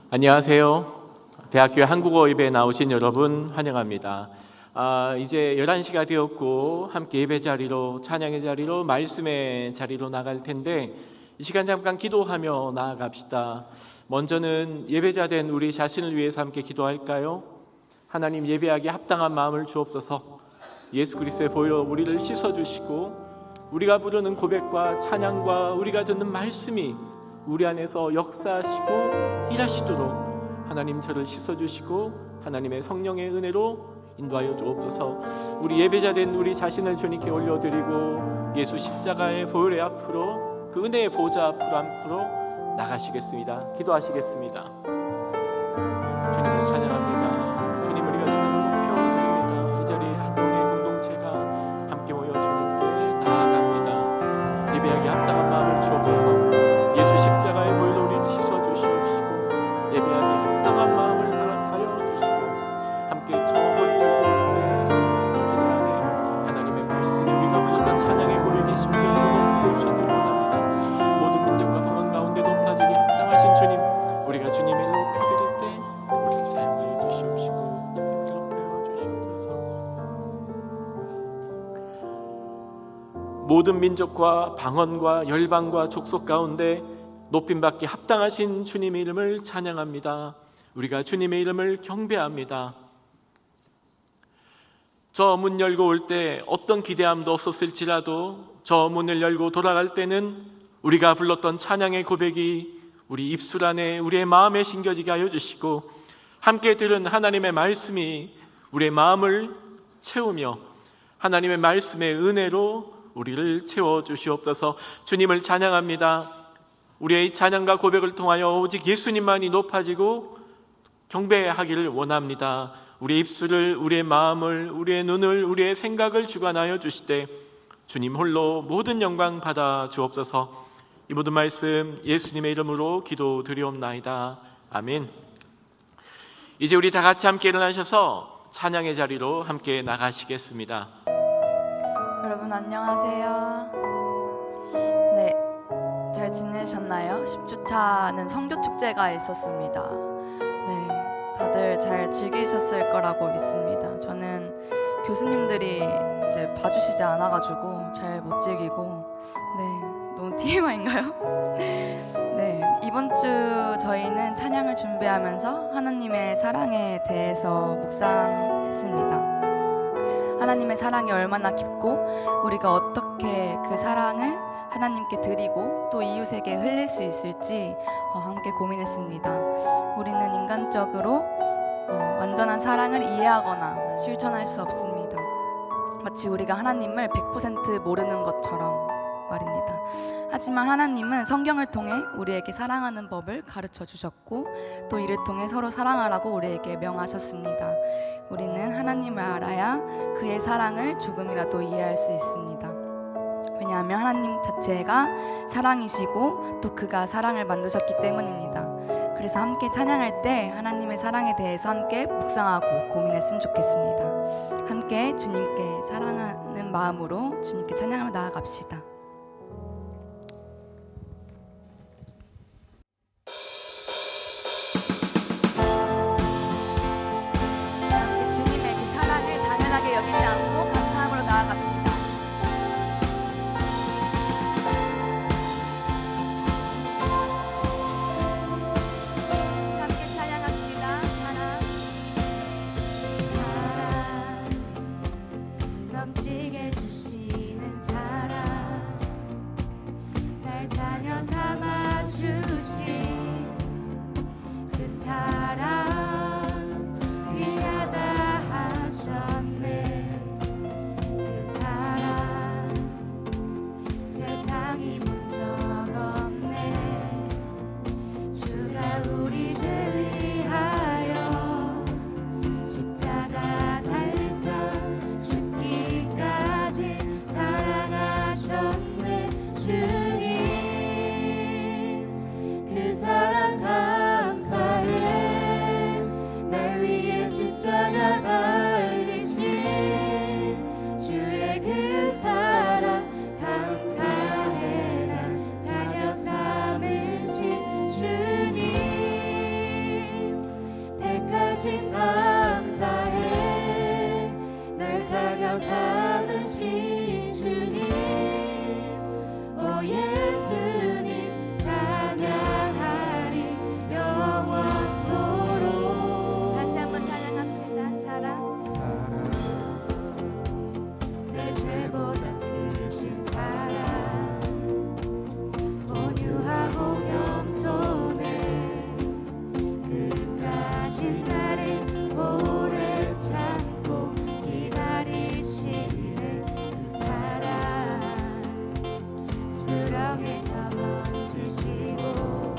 안녕하세요. 대학교 한국어 예배에 나오신 여러분 환영합니다. 이제 11시가 되었고 함께 예배 자리로, 찬양의 자리로, 말씀의 자리로 나갈 텐데 이 시간 잠깐 기도하며 나아갑시다. 먼저는 예배자 된 우리 자신을 위해서 함께 기도할까요? 하나님, 예배하기 합당한 마음을 주옵소서. 예수 그리스도의 보혈로 우리를 씻어주시고 우리가 부르는 고백과 찬양과 우리가 듣는 말씀이 우리 안에서 역사하시고 일하시도록 하나님 저를 씻어주시고 하나님의 성령의 은혜로 인도하여 주옵소서. 우리 예배자 된 우리 자신을 주님께 올려드리고 예수 십자가의 보혈의 앞으로, 그 은혜의 보좌 앞으로 나가시겠습니다. 기도하시겠습니다. 주님을 찬양합니다. 주님, 우리가 주님을 높여드립니다. 이 자리에 한동의 공동체가 함께 모여 주님께 나아갑니다. 예배하기 합당한 마음을 주옵소서. 예수 십자가의 보혈로 우리를 씻어주시옵시고 예배하기 합당한 마음을 허락하여 주시고 함께 정을 들고 기대 안에 하나님의 말씀이 우리가 불렀던 찬양의 고백의 심령으로 높여주시기를 원합니다. 모든 민족과 방언 가운데 높아지기 합당하신 주님, 우리가 주님의 높여드릴 때 우리를 사용하여 주시옵시고 높여 주시옵소서. 모든 민족과 방언과 열방과 족속 가운데 높임받기 합당하신 주님의 이름을 찬양합니다. 우리가 주님의 이름을 경배합니다. 저 문 열고 올 때 어떤 기대함도 없었을지라도 저 문을 열고 돌아갈 때는 우리가 불렀던 찬양의 고백이 우리 입술 안에, 우리의 마음에 심겨지게 하여 주시고 함께 들은 하나님의 말씀이 우리의 마음을 채우며 하나님의 말씀의 은혜로 우리를 채워주시옵소서. 주님을 찬양합니다. 우리의 찬양과 고백을 통하여 오직 예수님만이 높아지고 경배하기를 원합니다. 우리의 입술을, 우리의 마음을, 우리의 눈을, 우리의 생각을 주관하여 주시되 주님 홀로 모든 영광 받아 주옵소서. 이 모든 말씀 예수님의 이름으로 기도드리옵나이다. 아멘. 이제 우리 다 같이 함께 일어나셔서 찬양의 자리로 함께 나가시겠습니다. 여러분 안녕하세요. 네, 잘 지내셨나요? 10주차는 성교축제가 있었습니다. 네, 다들 잘 즐기셨을 거라고 믿습니다. 저는 교수님들이 이제 봐주시지 않아가지고 잘 못 즐기고, 네, 너무 TMI인가요? 네, 이번 주 저희는 찬양을 준비하면서 하나님의 사랑에 대해서 묵상했습니다. 하나님의 사랑이 얼마나 깊고 우리가 어떻게 그 사랑을 하나님께 드리고 또 이웃에게 흘릴 수 있을지 함께 고민했습니다. 우리는 인간적으로 완전한 사랑을 이해하거나 실천할 수 없습니다. 마치 우리가 하나님을 100% 모르는 것처럼 말입니다. 하지만 하나님은 성경을 통해 우리에게 사랑하는 법을 가르쳐 주셨고 또 이를 통해 서로 사랑하라고 우리에게 명하셨습니다. 우리는 하나님을 알아야 그의 사랑을 조금이라도 이해할 수 있습니다. 왜냐하면 하나님 자체가 사랑이시고 또 그가 사랑을 만드셨기 때문입니다. 그래서 함께 찬양할 때 하나님의 사랑에 대해서 함께 묵상하고 고민했으면 좋겠습니다. 함께 주님께 사랑하는 마음으로 주님께 찬양하며 나아갑시다. 주님의 그 사랑을 당연하게 여기지 않고 감사함으로 나아갑시다. 함께 찬양합시다. 사랑 넘치게 주시는 사랑, 날 자녀 삼아 주신 그 사랑 귀하다 하셨네. 그 사랑 세상이 본 적 없네. 주가 우리 죄 위하여 십자가 달리사 죽기까지 사랑하셨네. 주님 그 사랑 감사해. 날 위해 십자가 달리신 주의 그 사랑 감사해. 날 자녀 삼으신 주님 십자가에서 건지시고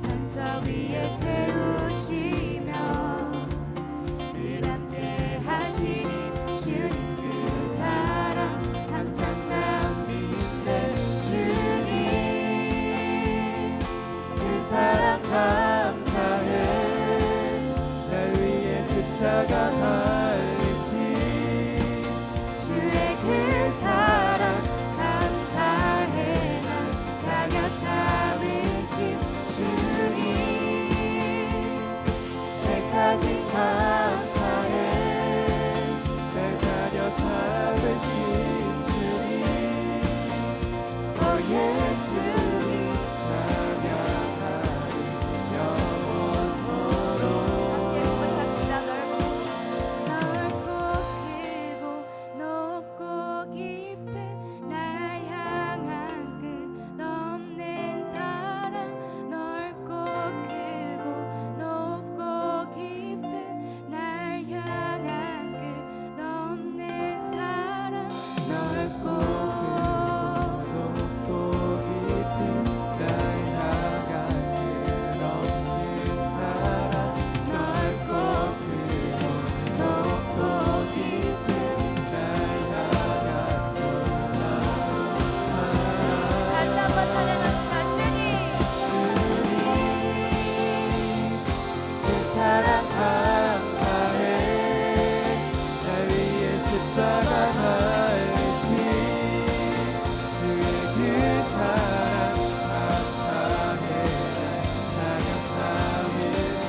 반석 위에 세우시며 늘 함께 하시니 주님 그 사랑 항상 나 믿네 주님 그 사랑 감사해 날 위해 십자가 달리신 주의 그 사랑 감사해 날 자녀 삼으신 주님 택하신 감사해 날 자녀 삼으신 주님 오 예수님 찬양하리 영원토록 함께 고백합시다. 넓고 크고 높고 깊은 날 향한 끝없는 사랑 넓고 크고 높고 깊은 날 향한 끝없는 사랑 넓고 높고 깊은 날 향한 끝없는 사랑 넓고 크고 높고 깊은 날 향한 다시 한번 찬양합시다. 주님 그 사랑 감사해 날 위해 십자가 달리신 주의 그 사랑 감사해 날 자녀 삼으신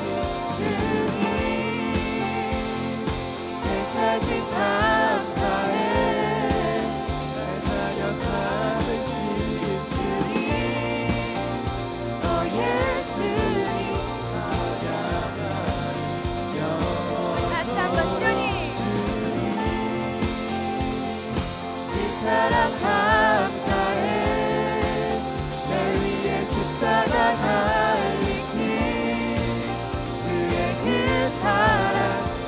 주님 택하신 감사해 날 자녀 삼으신 주님 오 예수님 찬양하리 다시 한번 주님 그 사랑 감사해 날 위해 십자가 달리신 주의 그 사랑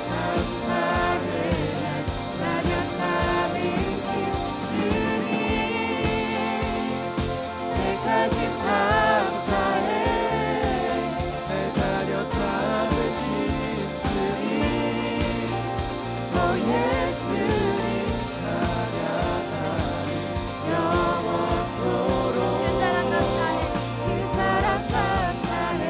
감사해 날 자녀 삼으신 주님 택하신 감사해 날 자녀 삼으신 주님 오 예수님 찬양하리 영원토록 그 사랑 감사해. 그 사랑 감사해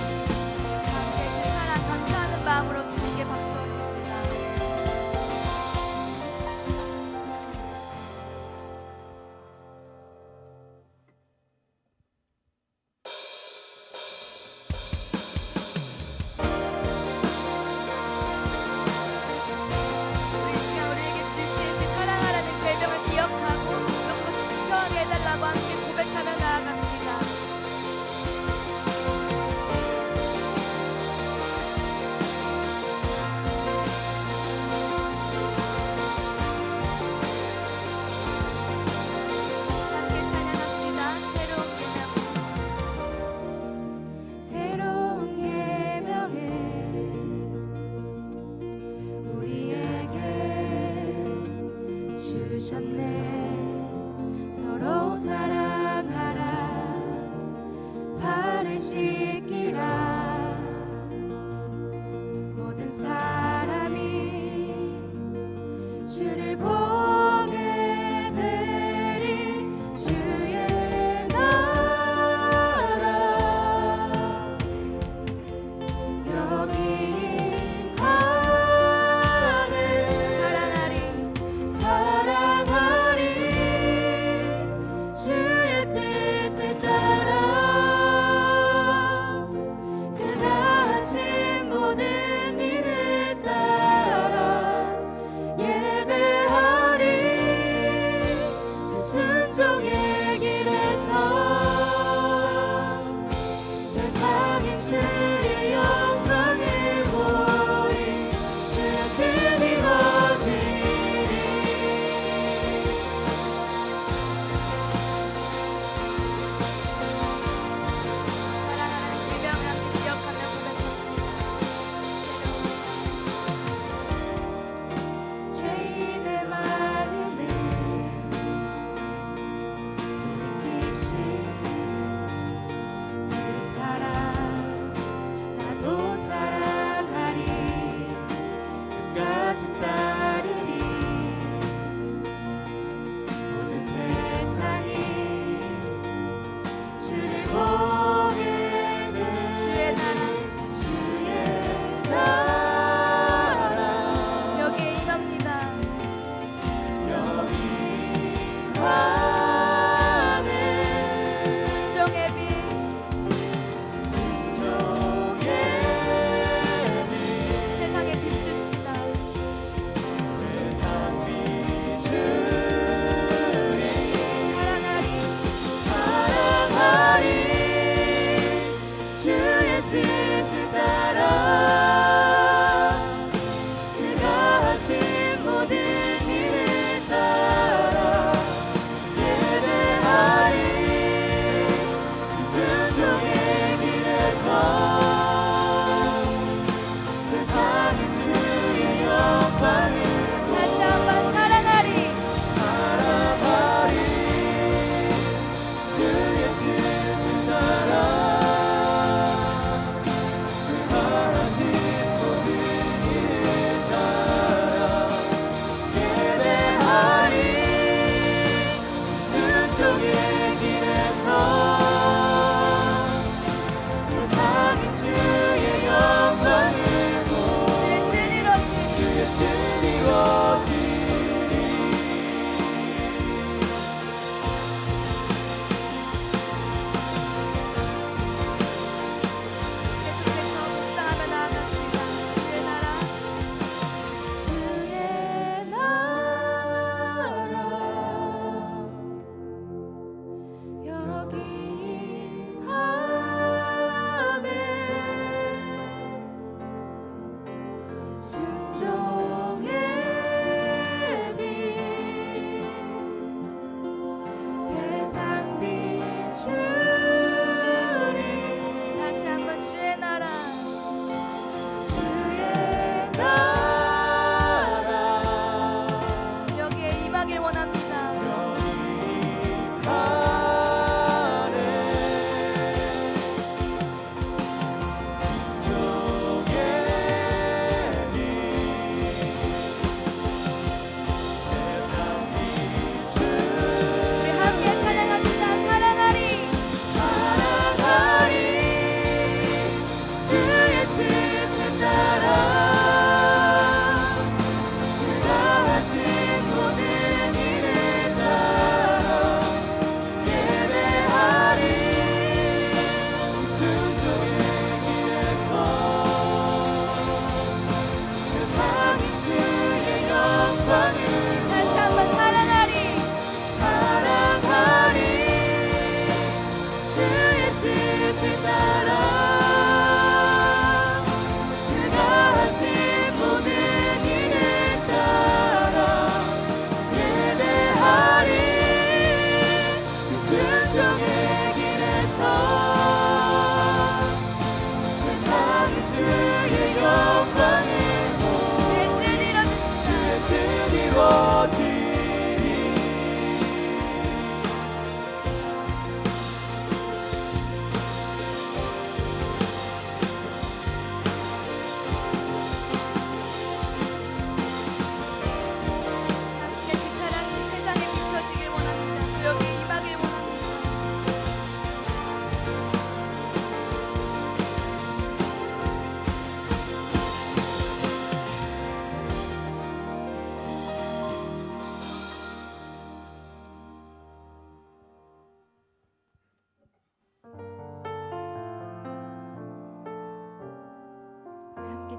함께 그 사랑 감사하는 마음으로 주님께 박수 올립시다. 우리 이 시간 우리에게 주신 그 사랑하라는 별명을 기억하고 그것을 지켜하게 해달라고 함께 고백하며 나아갑시다. 함께 찬양합시다. 새로운 계명을 새로운 계명을 우리에게 주셨네 서로 사랑하라 발을 씻기라 모든 사람이 주를 보게 되리 주의 나라 여기 임하는 사랑하리 주의 뜻을 따라 그가 하신 모든 일을 따라 예배하리 그 순종의 길에서 세상인 주의 영광을 보리 주의 뜻 이루어지리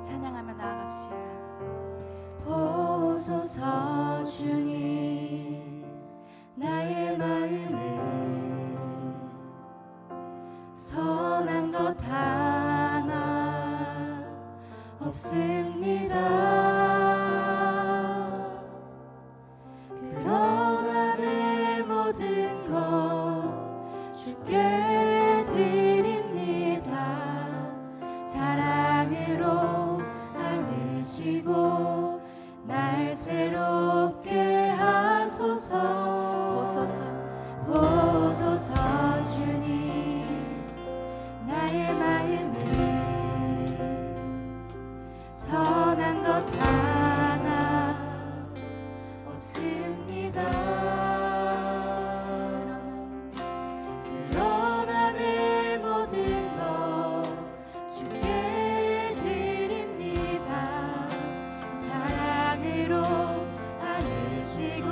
찬양하며 나아갑시다. 보소서 주님 나의 마음을 선한 것 하나 없습니다. 그러나 내 모든 것 주께 드립니다. 사랑으로 안으시고 날 새롭게 하소서. 보소서 주님 나의 마음을 선한 것 하나 없습니다. 그러나 내 모든 것 주께 드립니다. 사랑으로 안으시고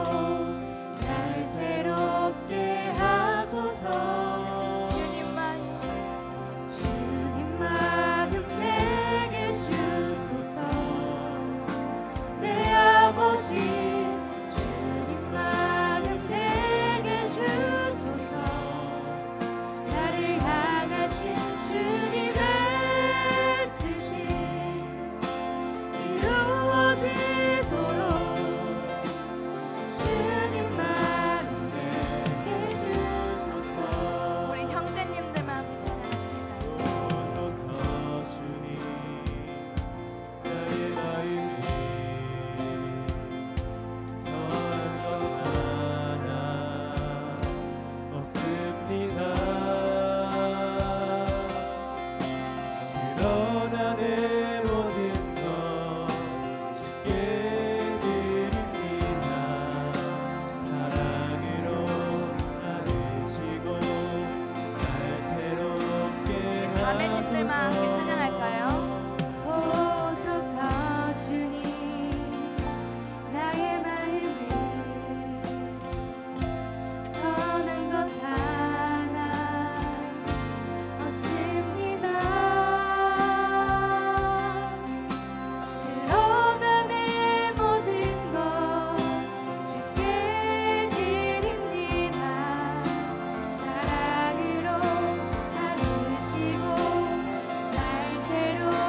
날 새롭게 하소서. 주님 마음 내게 주소서. 내 아버지 주님 마음 내게 주소서. 나를 향하신 주님의 뜻이 이루어지도록 주님 마음 내게 주소서. 우리 형제님들만 함께 찬양합시다. 보소서 주님 나의 마음이 선한 것 하나 없습니다. 그러나 내 모든 것 주께 드립니다. 사랑으로 안으시고 날 새롭게 우리 자매님들만 함께 찬양할까요? 보소서 주님 나의 마음을 선한 것 하나 없습니다. 그러나 내 모든 것 주께 드립니다. 사랑으로 안으시고 날 새롭게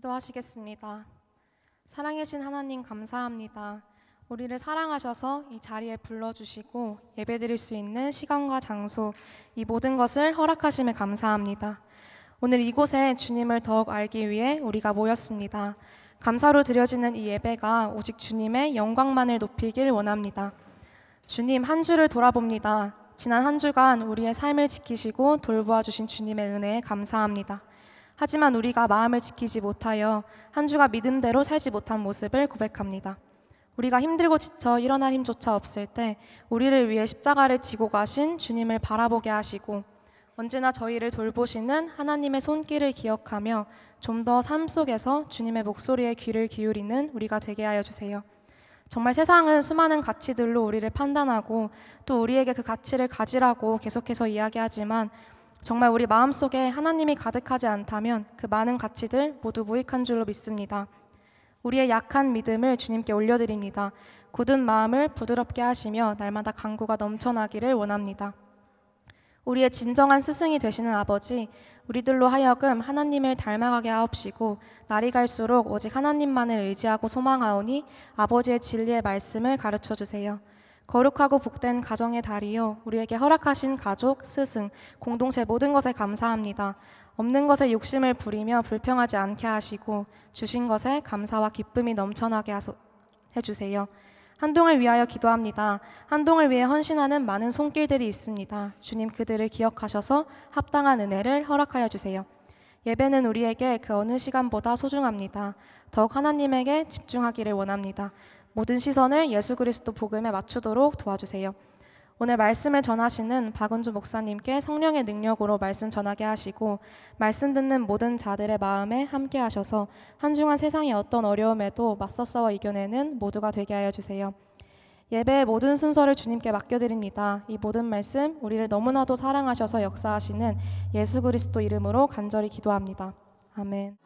기도하시겠습니다. 사랑이신 하나님 감사합니다. 우리를 사랑하셔서 이 자리에 불러주시고 예배드릴 수 있는 시간과 장소, 이 모든 것을 허락하심에 감사합니다. 오늘 이곳에 주님을 더욱 알기 위해 우리가 모였습니다. 감사로 드려지는 이 예배가 오직 주님의 영광만을 높이길 원합니다. 주님, 한 주를 돌아봅니다. 지난 한 주간 우리의 삶을 지키시고 돌보아 주신 주님의 은혜에 감사합니다. 하지만 우리가 마음을 지키지 못하여 한 주가 믿음대로 살지 못한 모습을 고백합니다. 우리가 힘들고 지쳐 일어날 힘조차 없을 때 우리를 위해 십자가를 지고 가신 주님을 바라보게 하시고 언제나 저희를 돌보시는 하나님의 손길을 기억하며 좀 더 삶 속에서 주님의 목소리에 귀를 기울이는 우리가 되게 하여 주세요. 정말 세상은 수많은 가치들로 우리를 판단하고 또 우리에게 그 가치를 가지라고 계속해서 이야기하지만 정말 우리 마음속에 하나님이 가득하지 않다면 그 많은 가치들 모두 무익한 줄로 믿습니다. 우리의 약한 믿음을 주님께 올려드립니다. 굳은 마음을 부드럽게 하시며 날마다 간구가 넘쳐나기를 원합니다. 우리의 진정한 스승이 되시는 아버지, 우리들로 하여금 하나님을 닮아가게 하옵시고 날이 갈수록 오직 하나님만을 의지하고 소망하오니 아버지의 진리의 말씀을 가르쳐 주세요. 거룩하고 복된 가정의 달이요, 우리에게 허락하신 가족, 스승, 공동체 모든 것에 감사합니다. 없는 것에 욕심을 부리며 불평하지 않게 하시고 주신 것에 감사와 기쁨이 넘쳐나게 해주세요. 한동을 위하여 기도합니다. 한동을 위해 헌신하는 많은 손길들이 있습니다. 주님, 그들을 기억하셔서 합당한 은혜를 허락하여 주세요. 예배는 우리에게 그 어느 시간보다 소중합니다. 더욱 하나님에게 집중하기를 원합니다. 모든 시선을 예수 그리스도 복음에 맞추도록 도와주세요. 오늘 말씀을 전하시는 박은주 목사님께 성령의 능력으로 말씀 전하게 하시고 말씀 듣는 모든 자들의 마음에 함께 하셔서 한중한 세상의 어떤 어려움에도 맞서 싸워 이겨내는 모두가 되게 하여 주세요. 예배의 모든 순서를 주님께 맡겨드립니다. 이 모든 말씀 우리를 너무나도 사랑하셔서 역사하시는 예수 그리스도 이름으로 간절히 기도합니다. 아멘.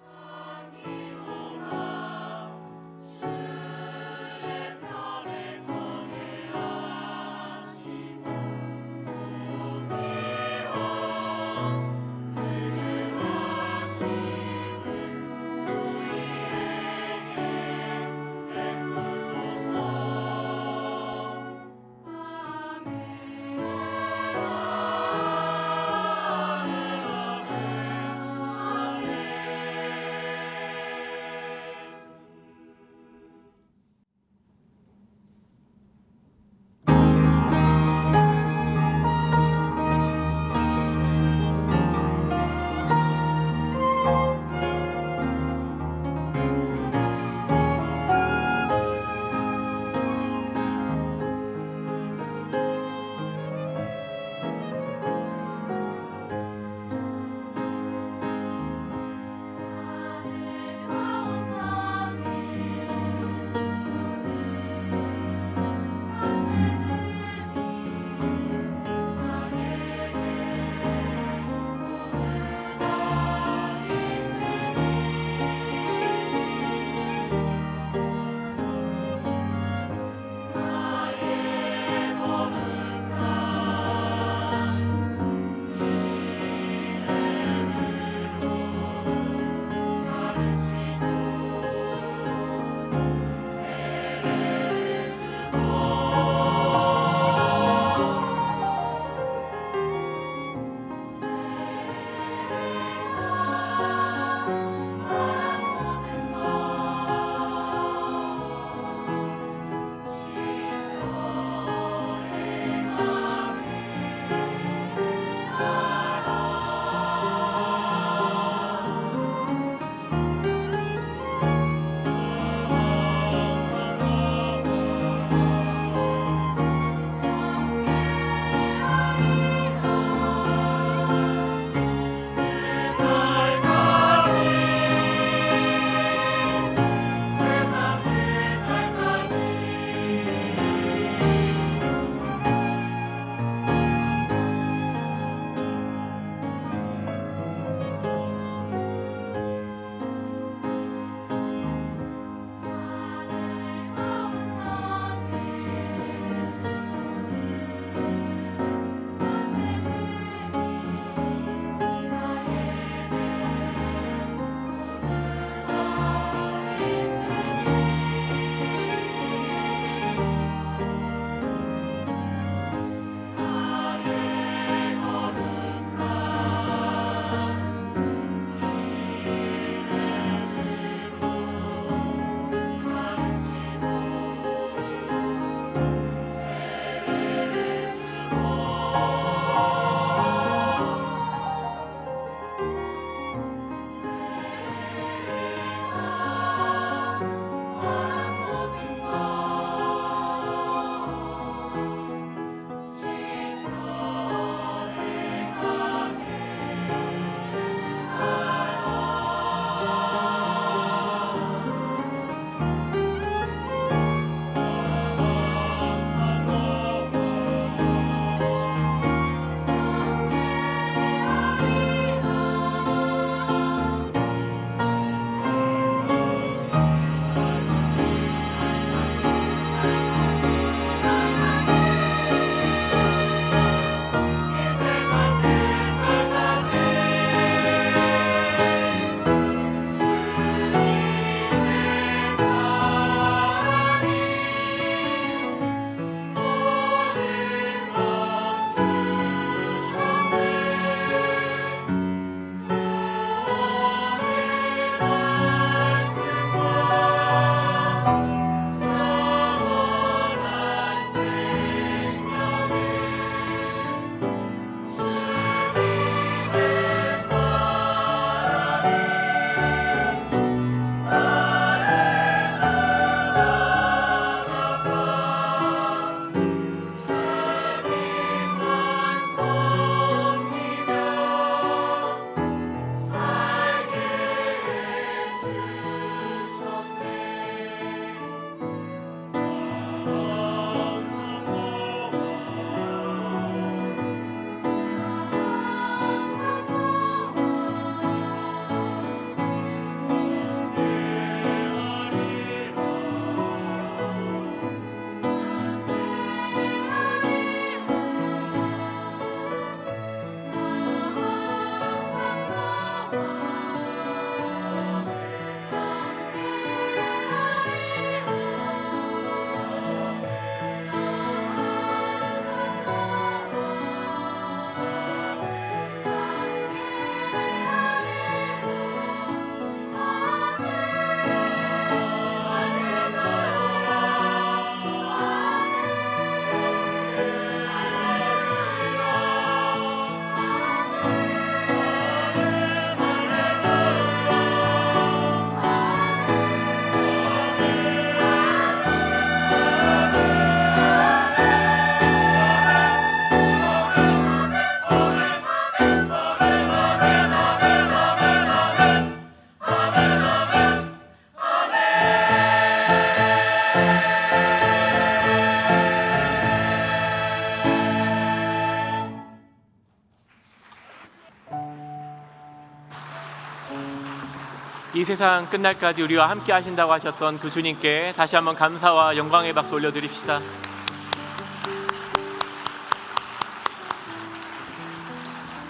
이 세상 끝날까지 우리와 함께 하신다고 하셨던 그 주님께 다시 한번 감사와 영광의 박수 올려드립시다.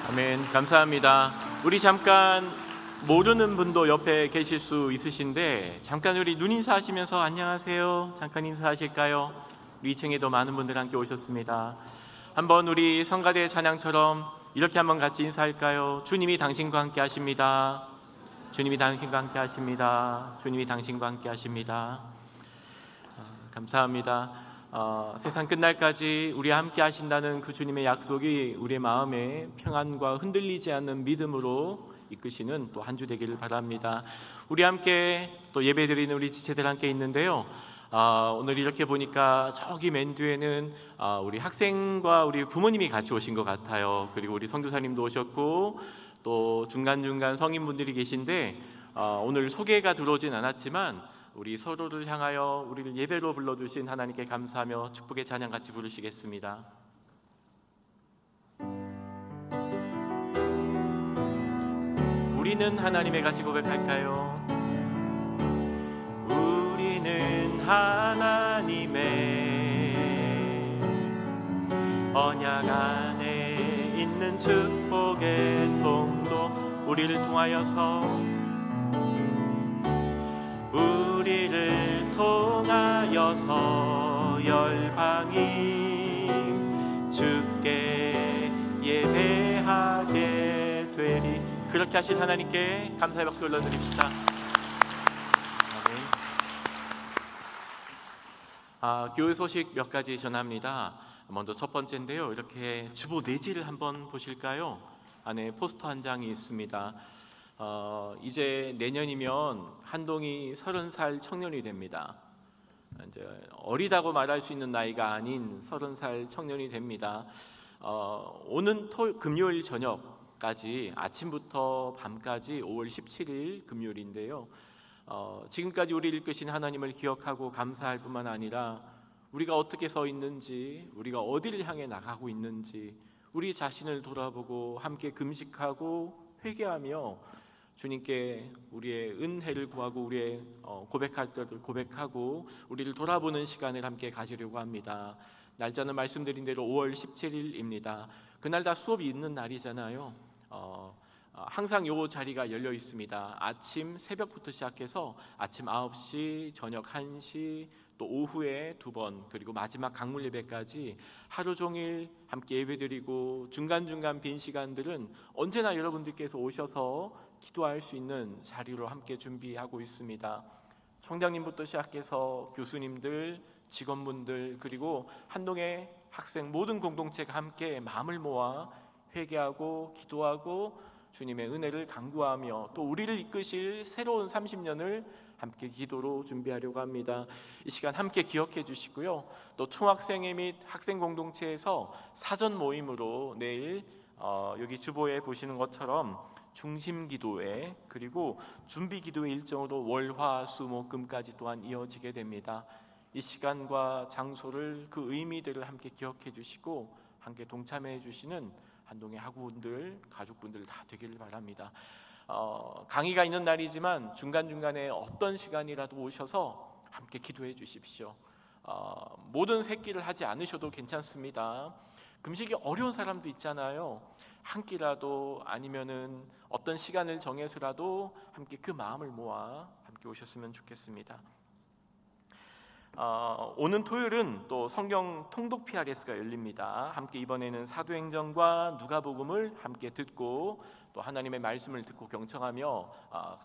아멘. 감사합니다. 우리 잠깐 모르는 분도 옆에 계실 수 있으신데 잠깐 우리 눈 인사하시면서 안녕하세요 잠깐 인사하실까요? 우리 2층에도 많은 분들 함께 오셨습니다. 한번 우리 성가대 찬양처럼 이렇게 한번 같이 인사할까요? 주님이 당신과 함께 하십니다. 주님이 당신과 함께 하십니다. 주님이 당신과 함께 하십니다. 감사합니다. 세상 끝날까지 우리와 함께 하신다는 그 주님의 약속이 우리의 마음에 평안과 흔들리지 않는 믿음으로 이끄시는 또 한 주 되기를 바랍니다. 우리 함께 또 예배드리는 우리 지체들 함께 있는데요. 오늘 이렇게 보니까 저기 맨 뒤에는 우리 학생과 우리 부모님이 같이 오신 것 같아요. 그리고 우리 선교사님도 오셨고 또 중간중간 성인분들이 계신데 오늘 소개가 들어오진 않았지만 우리 서로를 향하여 우리를 예배로 불러주신 하나님께 감사하며 축복의 찬양 같이 부르시겠습니다. 우리는 하나님의 같이 고백할까요? 우리는 하나님의 언약 안에 있는 축복의 통로 우리를 통하여서 열방이 주께 예배하게 되리. 그렇게 하신 하나님께 감사의 박수 올려드립시다. 교회 소식 몇 가지 전합니다. 먼저 첫 번째인데요. 이렇게 주보 내지를 한번 보실까요? 안에 포스터 한 장이 있습니다. 이제 내년이면 한동이 30살 청년이 됩니다. 이제 어리다고 말할 수 있는 나이가 아닌 30살 청년이 됩니다. 오는 금요일 저녁까지 아침부터 밤까지 5월 17일 금요일인데요. 지금까지 우리를 이끄신 하나님을 기억하고 감사할 뿐만 아니라 우리가 어떻게 서 있는지, 우리가 어디를 향해 나가고 있는지 우리 자신을 돌아보고 함께 금식하고 회개하며 주님께 우리의 은혜를 구하고 우리의 고백할 때를 고백하고 우리를 돌아보는 시간을 함께 가지려고 합니다. 날짜는 말씀드린 대로 5월 17일입니다. 그날 다 수업이 있는 날이잖아요. 항상 요 자리가 열려 있습니다. 아침 새벽부터 시작해서 아침 9시, 저녁 1시, 또 오후에 2번, 그리고 마지막 강물 예배까지 하루 종일 함께 예배드리고 중간중간 빈 시간들은 언제나 여러분들께서 오셔서 기도할 수 있는 자리로 함께 준비하고 있습니다. 총장님부터 시작해서 교수님들, 직원분들, 그리고 한동의 학생 모든 공동체가 함께 마음을 모아 회개하고 기도하고 주님의 은혜를 간구하며 또 우리를 이끄실 새로운 30년을 함께 기도로 준비하려고 합니다. 이 시간 함께 기억해 주시고요. 또 총학생회 및 학생 공동체에서 사전 모임으로 내일 여기 주보에 보시는 것처럼 중심 기도회 그리고 준비 기도회 일정으로 월, 화, 수, 목, 금까지 또한 이어지게 됩니다. 이 시간과 장소를 그 의미들을 함께 기억해 주시고 함께 동참해 주시는 한동의 학우분들, 가족분들 다 되기를 바랍니다. 강의가 있는 날이지만 중간중간에 어떤 시간이라도 오셔서 함께 기도해 주십시오. 모든 새끼를 하지 않으셔도 괜찮습니다. 금식이 어려운 사람도 있잖아요. 한 끼라도 아니면은 어떤 시간을 정해서라도 함께 그 마음을 모아 함께 오셨으면 좋겠습니다. 오는 토요일은 또 성경 통독 PRS가 열립니다. 함께 이번에는 사도행전과 누가복음을 함께 듣고 또 하나님의 말씀을 듣고 경청하며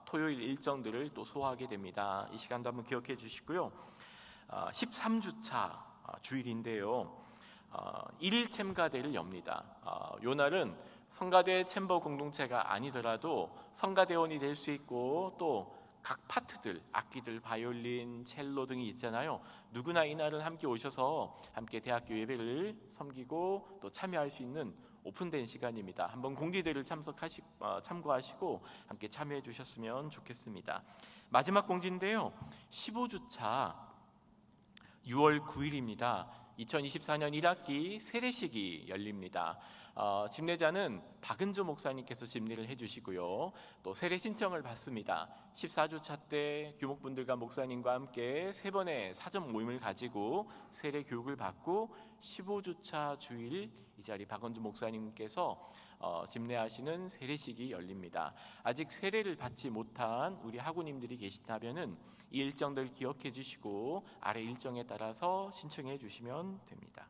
토요일 일정들을 또 소화하게 됩니다. 이 시간도 한번 기억해 주시고요. 13주차 주일인데요. 1일 챔가대를 엽니다. 요 날은 성가대 챔버 공동체가 아니더라도 성가대원이 될 수 있고 또 각 파트들, 악기들, 바이올린, 첼로 등이 있잖아요. 누구나 이날은 함께 오셔서 함께 대학교 예배를 섬기고 또 참여할 수 있는 오픈된 시간입니다. 한번 공지대를 참고하시고 함께 참여해 주셨으면 좋겠습니다. 마지막 공지인데요. 15주차 6월 9일입니다. 2024년 1학기 세례식이 열립니다. 집례자는 박은주 목사님께서 집례를 해주시고요. 또 세례 신청을 받습니다. 14주차 때 교목분들과 목사님과 함께 3번의 사전 모임을 가지고 세례 교육을 받고 15주차 주일 이 자리 박은주 목사님께서 집례하시는 세례식이 열립니다. 아직 세례를 받지 못한 우리 학우님들이 계시다면은 이 일정들 기억해 주시고 아래 일정에 따라서 신청해 주시면 됩니다.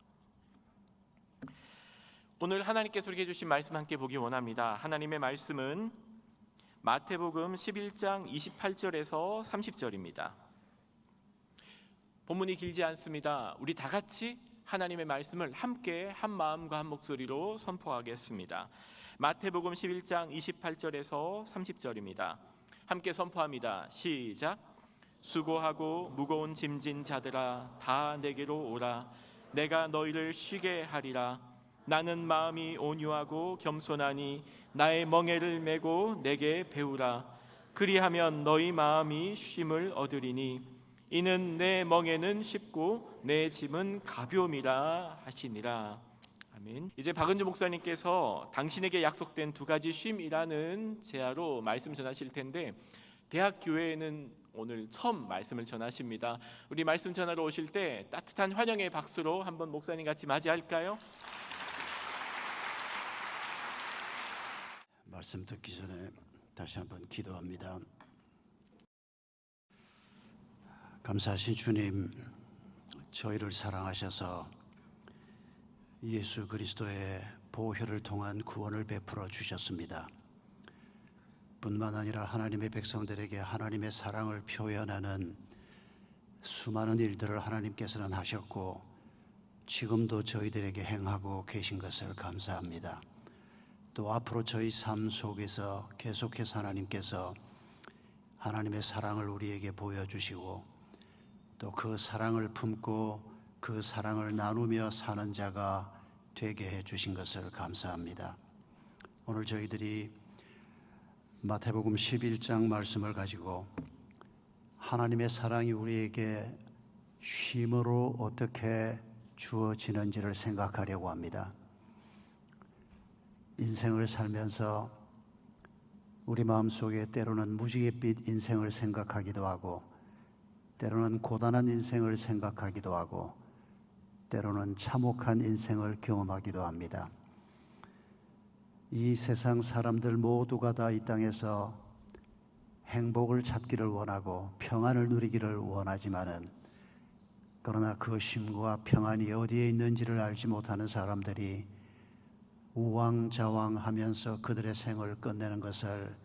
오늘 하나님께서 우리에게 주신 말씀 함께 보기 원합니다. 하나님의 말씀은 마태복음 11장 28절에서 30절입니다. 본문이 길지 않습니다. 우리 다 같이 하나님의 말씀을 함께 한 마음과 한 목소리로 선포하겠습니다. 마태복음 11장 28절에서 30절입니다. 함께 선포합니다. 시작. 수고하고 무거운 짐진 자들아 다 내게로 오라. 내가 너희를 쉬게 하리라. 나는 마음이 온유하고 겸손하니 나의 멍에를 메고 내게 배우라. 그리하면 너희 마음이 쉼을 얻으리니 이는 내 멍에는 쉽고 내 짐은 가벼움이라 하시니라. 아멘. 이제 박은주 목사님께서 당신에게 약속된 2가지 쉼이라는 제야로 말씀 전하실 텐데 대학 교회에는 오늘 처음 말씀을 전하십니다. 우리 말씀 전하러 오실 때 따뜻한 환영의 박수로 한번 목사님 같이 맞이할까요? 말씀 듣기 전에 다시 한번 기도합니다. 감사하신 주님, 저희를 사랑하셔서 예수 그리스도의 보혈을 통한 구원을 베풀어 주셨습니다. 뿐만 아니라 하나님의 백성들에게 하나님의 사랑을 표현하는 수많은 일들을 하나님께서는 하셨고 지금도 저희들에게 행하고 계신 것을 감사합니다. 또 앞으로 저희 삶 속에서 계속해서 하나님께서 하나님의 사랑을 우리에게 보여주시고 또 그 사랑을 품고 그 사랑을 나누며 사는 자가 되게 해주신 것을 감사합니다. 오늘 저희들이 마태복음 11장 말씀을 가지고 하나님의 사랑이 우리에게 쉼으로 어떻게 주어지는지를 생각하려고 합니다. 인생을 살면서 우리 마음속에 때로는 무지갯빛 인생을 생각하기도 하고 때로는 고단한 인생을 생각하기도 하고 때로는 참혹한 인생을 경험하기도 합니다. 이 세상 사람들 모두가 다 이 땅에서 행복을 찾기를 원하고 평안을 누리기를 원하지만은 그러나 그 쉼과 평안이 어디에 있는지를 알지 못하는 사람들이 우왕좌왕하면서 그들의 생을 끝내는 것을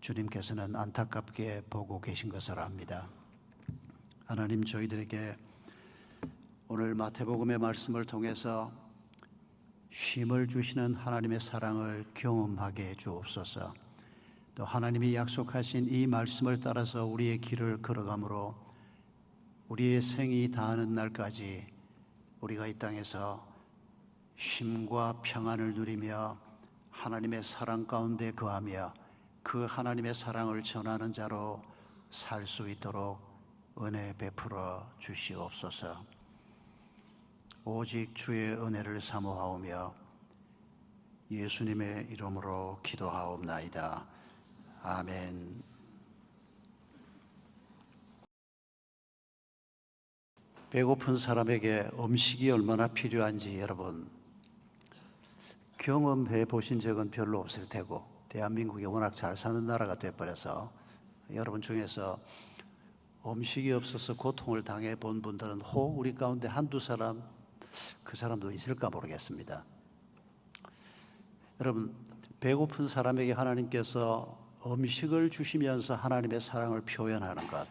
주님께서는 안타깝게 보고 계신 것을 압니다. 하나님, 저희들에게 오늘 마태복음의 말씀을 통해서 쉼을 주시는 하나님의 사랑을 경험하게 해 주옵소서. 또 하나님이 약속하신 이 말씀을 따라서 우리의 길을 걸어가므로 우리의 생이 다하는 날까지 우리가 이 땅에서 쉼과 평안을 누리며 하나님의 사랑 가운데 거하며 그 하나님의 사랑을 전하는 자로 살 수 있도록 은혜 베풀어 주시옵소서. 오직 주의 은혜를 사모하오며 예수님의 이름으로 기도하옵나이다. 아멘. 배고픈 사람에게 음식이 얼마나 필요한지 여러분 경험해 보신 적은 별로 없을 테고, 대한민국이 워낙 잘 사는 나라가 돼버려서 여러분 중에서 음식이 없어서 고통을 당해 본 분들은 혹 우리 가운데 한두 사람, 그 사람도 있을까 모르겠습니다. 여러분, 배고픈 사람에게 하나님께서 음식을 주시면서 하나님의 사랑을 표현하는 것,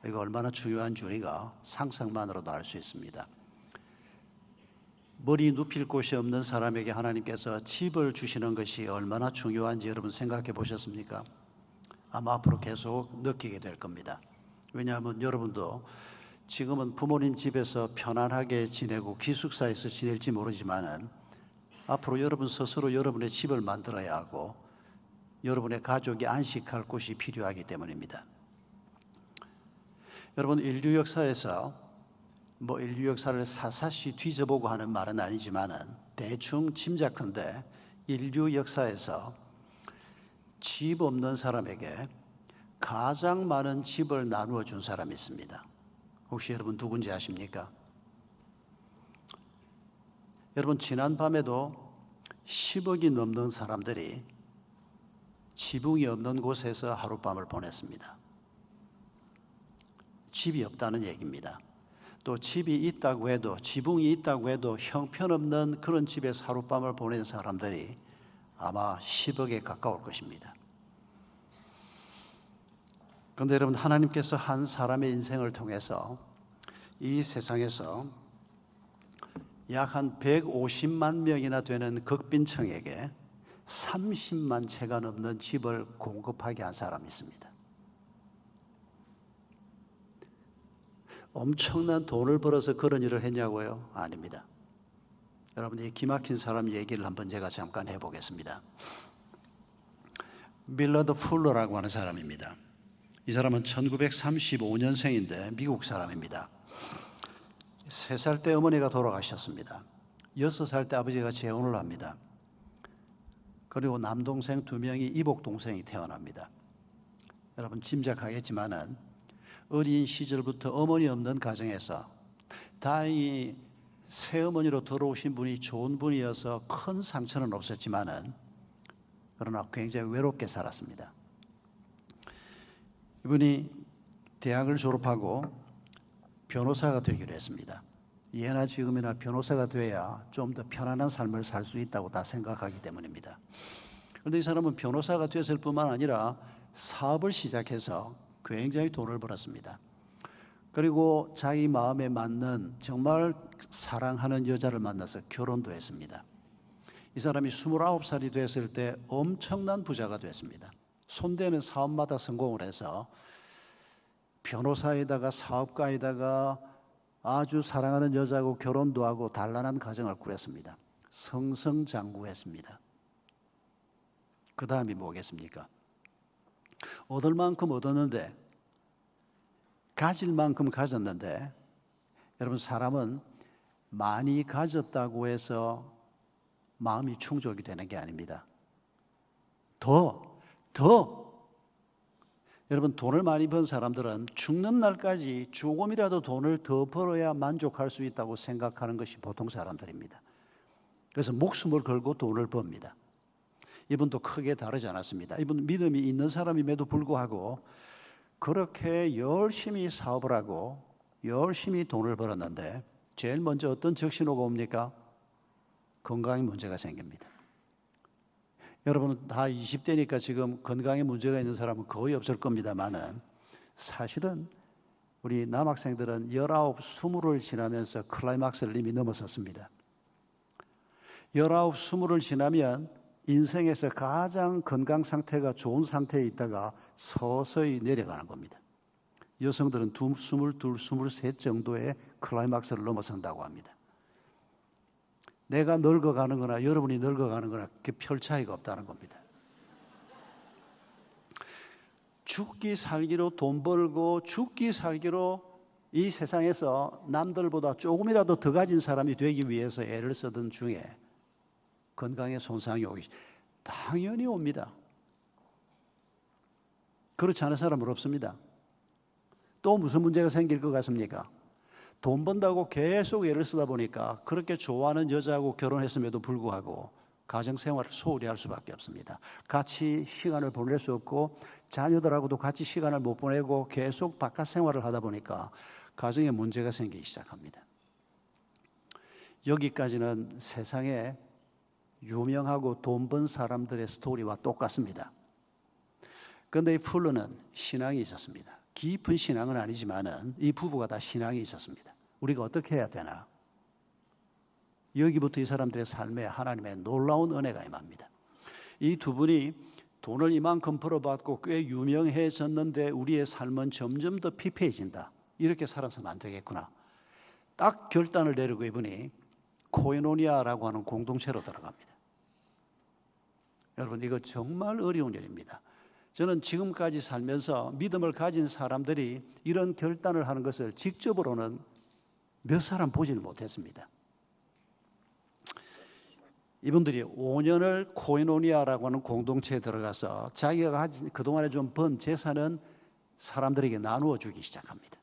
이거 얼마나 중요한 줄이가 상상만으로도 알 수 있습니다. 머리 눕힐 곳이 없는 사람에게 하나님께서 집을 주시는 것이 얼마나 중요한지 여러분 생각해 보셨습니까? 아마 앞으로 계속 느끼게 될 겁니다. 왜냐하면 여러분도 지금은 부모님 집에서 편안하게 지내고 기숙사에서 지낼지 모르지만은 앞으로 여러분 스스로 여러분의 집을 만들어야 하고 여러분의 가족이 안식할 곳이 필요하기 때문입니다. 여러분, 인류 역사에서 뭐 인류 역사를 사사시 뒤져보고 하는 말은 아니지만은 대충 짐작컨대 인류 역사에서 집 없는 사람에게 가장 많은 집을 나누어 준 사람이 있습니다. 혹시 여러분 누군지 아십니까? 여러분 지난밤에도 10억이 넘는 사람들이 지붕이 없는 곳에서 하룻밤을 보냈습니다. 집이 없다는 얘기입니다. 또 집이 있다고 해도, 지붕이 있다고 해도 형편없는 그런 집에서 하룻밤을 보낸 사람들이 아마 10억에 가까울 것입니다. 그런데 여러분, 하나님께서 한 사람의 인생을 통해서 이 세상에서 약 한 150만 명이나 되는 극빈층에게 30만 채가 넘는 집을 공급하게 한 사람이 있습니다. 엄청난 돈을 벌어서 그런 일을 했냐고요? 아닙니다. 여러분, 이 기막힌 사람 얘기를 한번 제가 잠깐 해보겠습니다. 밀러드 풀러라고 하는 사람입니다. 이 사람은 1935년생인데 미국 사람입니다. 3살 때 어머니가 돌아가셨습니다. 6살 때 아버지가 재혼을 합니다. 그리고 남동생 2명이 이복 동생이 태어납니다. 여러분 짐작하겠지만은 어린 시절부터 어머니 없는 가정에서 다행히 새어머니로 들어오신 분이 좋은 분이어서 큰 상처는 없었지만은 그러나 굉장히 외롭게 살았습니다. 이분이 대학을 졸업하고 변호사가 되기로 했습니다. 예나 지금이나 변호사가 돼야 좀 더 편안한 삶을 살 수 있다고 다 생각하기 때문입니다. 그런데 이 사람은 변호사가 됐을 뿐만 아니라 사업을 시작해서 굉장히 돈을 벌었습니다. 그리고 자기 마음에 맞는 정말 사랑하는 여자를 만나서 결혼도 했습니다. 이 사람이 29살이 됐을 때 엄청난 부자가 됐습니다. 손대는 사업마다 성공을 해서 변호사에다가 사업가에다가 아주 사랑하는 여자하고 결혼도 하고 단란한 가정을 꾸렸습니다. 성성장구했습니다. 그 다음이 뭐겠습니까? 얻을 만큼 얻었는데, 가질 만큼 가졌는데, 여러분 사람은 많이 가졌다고 해서 마음이 충족이 되는 게 아닙니다. 더 여러분 돈을 많이 번 사람들은 죽는 날까지 조금이라도 돈을 더 벌어야 만족할 수 있다고 생각하는 것이 보통 사람들입니다. 그래서 목숨을 걸고 돈을 법니다. 이분도 크게 다르지 않았습니다. 이분 믿음이 있는 사람임에도 불구하고 그렇게 열심히 사업을 하고 열심히 돈을 벌었는데 제일 먼저 어떤 적신호가 옵니까? 건강에 문제가 생깁니다. 여러분 다 20대니까 지금 건강에 문제가 있는 사람은 거의 없을 겁니다만은 사실은 우리 남학생들은 19, 20를 지나면서 클라이막스를 이미 넘어섰습니다. 19, 20를 지나면 인생에서 가장 건강 상태가 좋은 상태에 있다가 서서히 내려가는 겁니다. 여성들은 22, 23 정도의 클라이막스를 넘어선다고 합니다. 내가 늙어가는 거나 여러분이 늙어가는 거나 그렇게 별 차이가 없다는 겁니다. 죽기 살기로 돈 벌고 죽기 살기로 이 세상에서 남들보다 조금이라도 더 가진 사람이 되기 위해서 애를 쓰던 중에 건강에 손상이 오기 당연히 옵니다. 그렇지 않은 사람은 없습니다. 또 무슨 문제가 생길 것 같습니까? 돈 번다고 계속 애를 쓰다 보니까 그렇게 좋아하는 여자하고 결혼했음에도 불구하고 가정생활을 소홀히 할 수밖에 없습니다. 같이 시간을 보낼 수 없고 자녀들하고도 같이 시간을 못 보내고 계속 바깥 생활을 하다 보니까 가정에 문제가 생기기 시작합니다. 여기까지는 세상에 유명하고 돈 번 사람들의 스토리와 똑같습니다. 그런데 이 풀러는 신앙이 있었습니다. 깊은 신앙은 아니지만은 이 부부가 다 신앙이 있었습니다. 우리가 어떻게 해야 되나? 여기부터 이 사람들의 삶에 하나님의 놀라운 은혜가 임합니다. 이 두 분이 돈을 이만큼 벌어받고 꽤 유명해졌는데 우리의 삶은 점점 더 피폐해진다. 이렇게 살아서는 안 되겠구나. 딱 결단을 내리고 이분이 코이노니아라고 하는 공동체로 들어갑니다. 여러분 이거 정말 어려운 일입니다. 저는 지금까지 살면서 믿음을 가진 사람들이 이런 결단을 하는 것을 직접으로는 몇 사람 보지는 못했습니다. 이분들이 5년을 코이노니아라고 하는 공동체에 들어가서 자기가 가진 그동안에 좀 번 재산은 사람들에게 나누어 주기 시작합니다.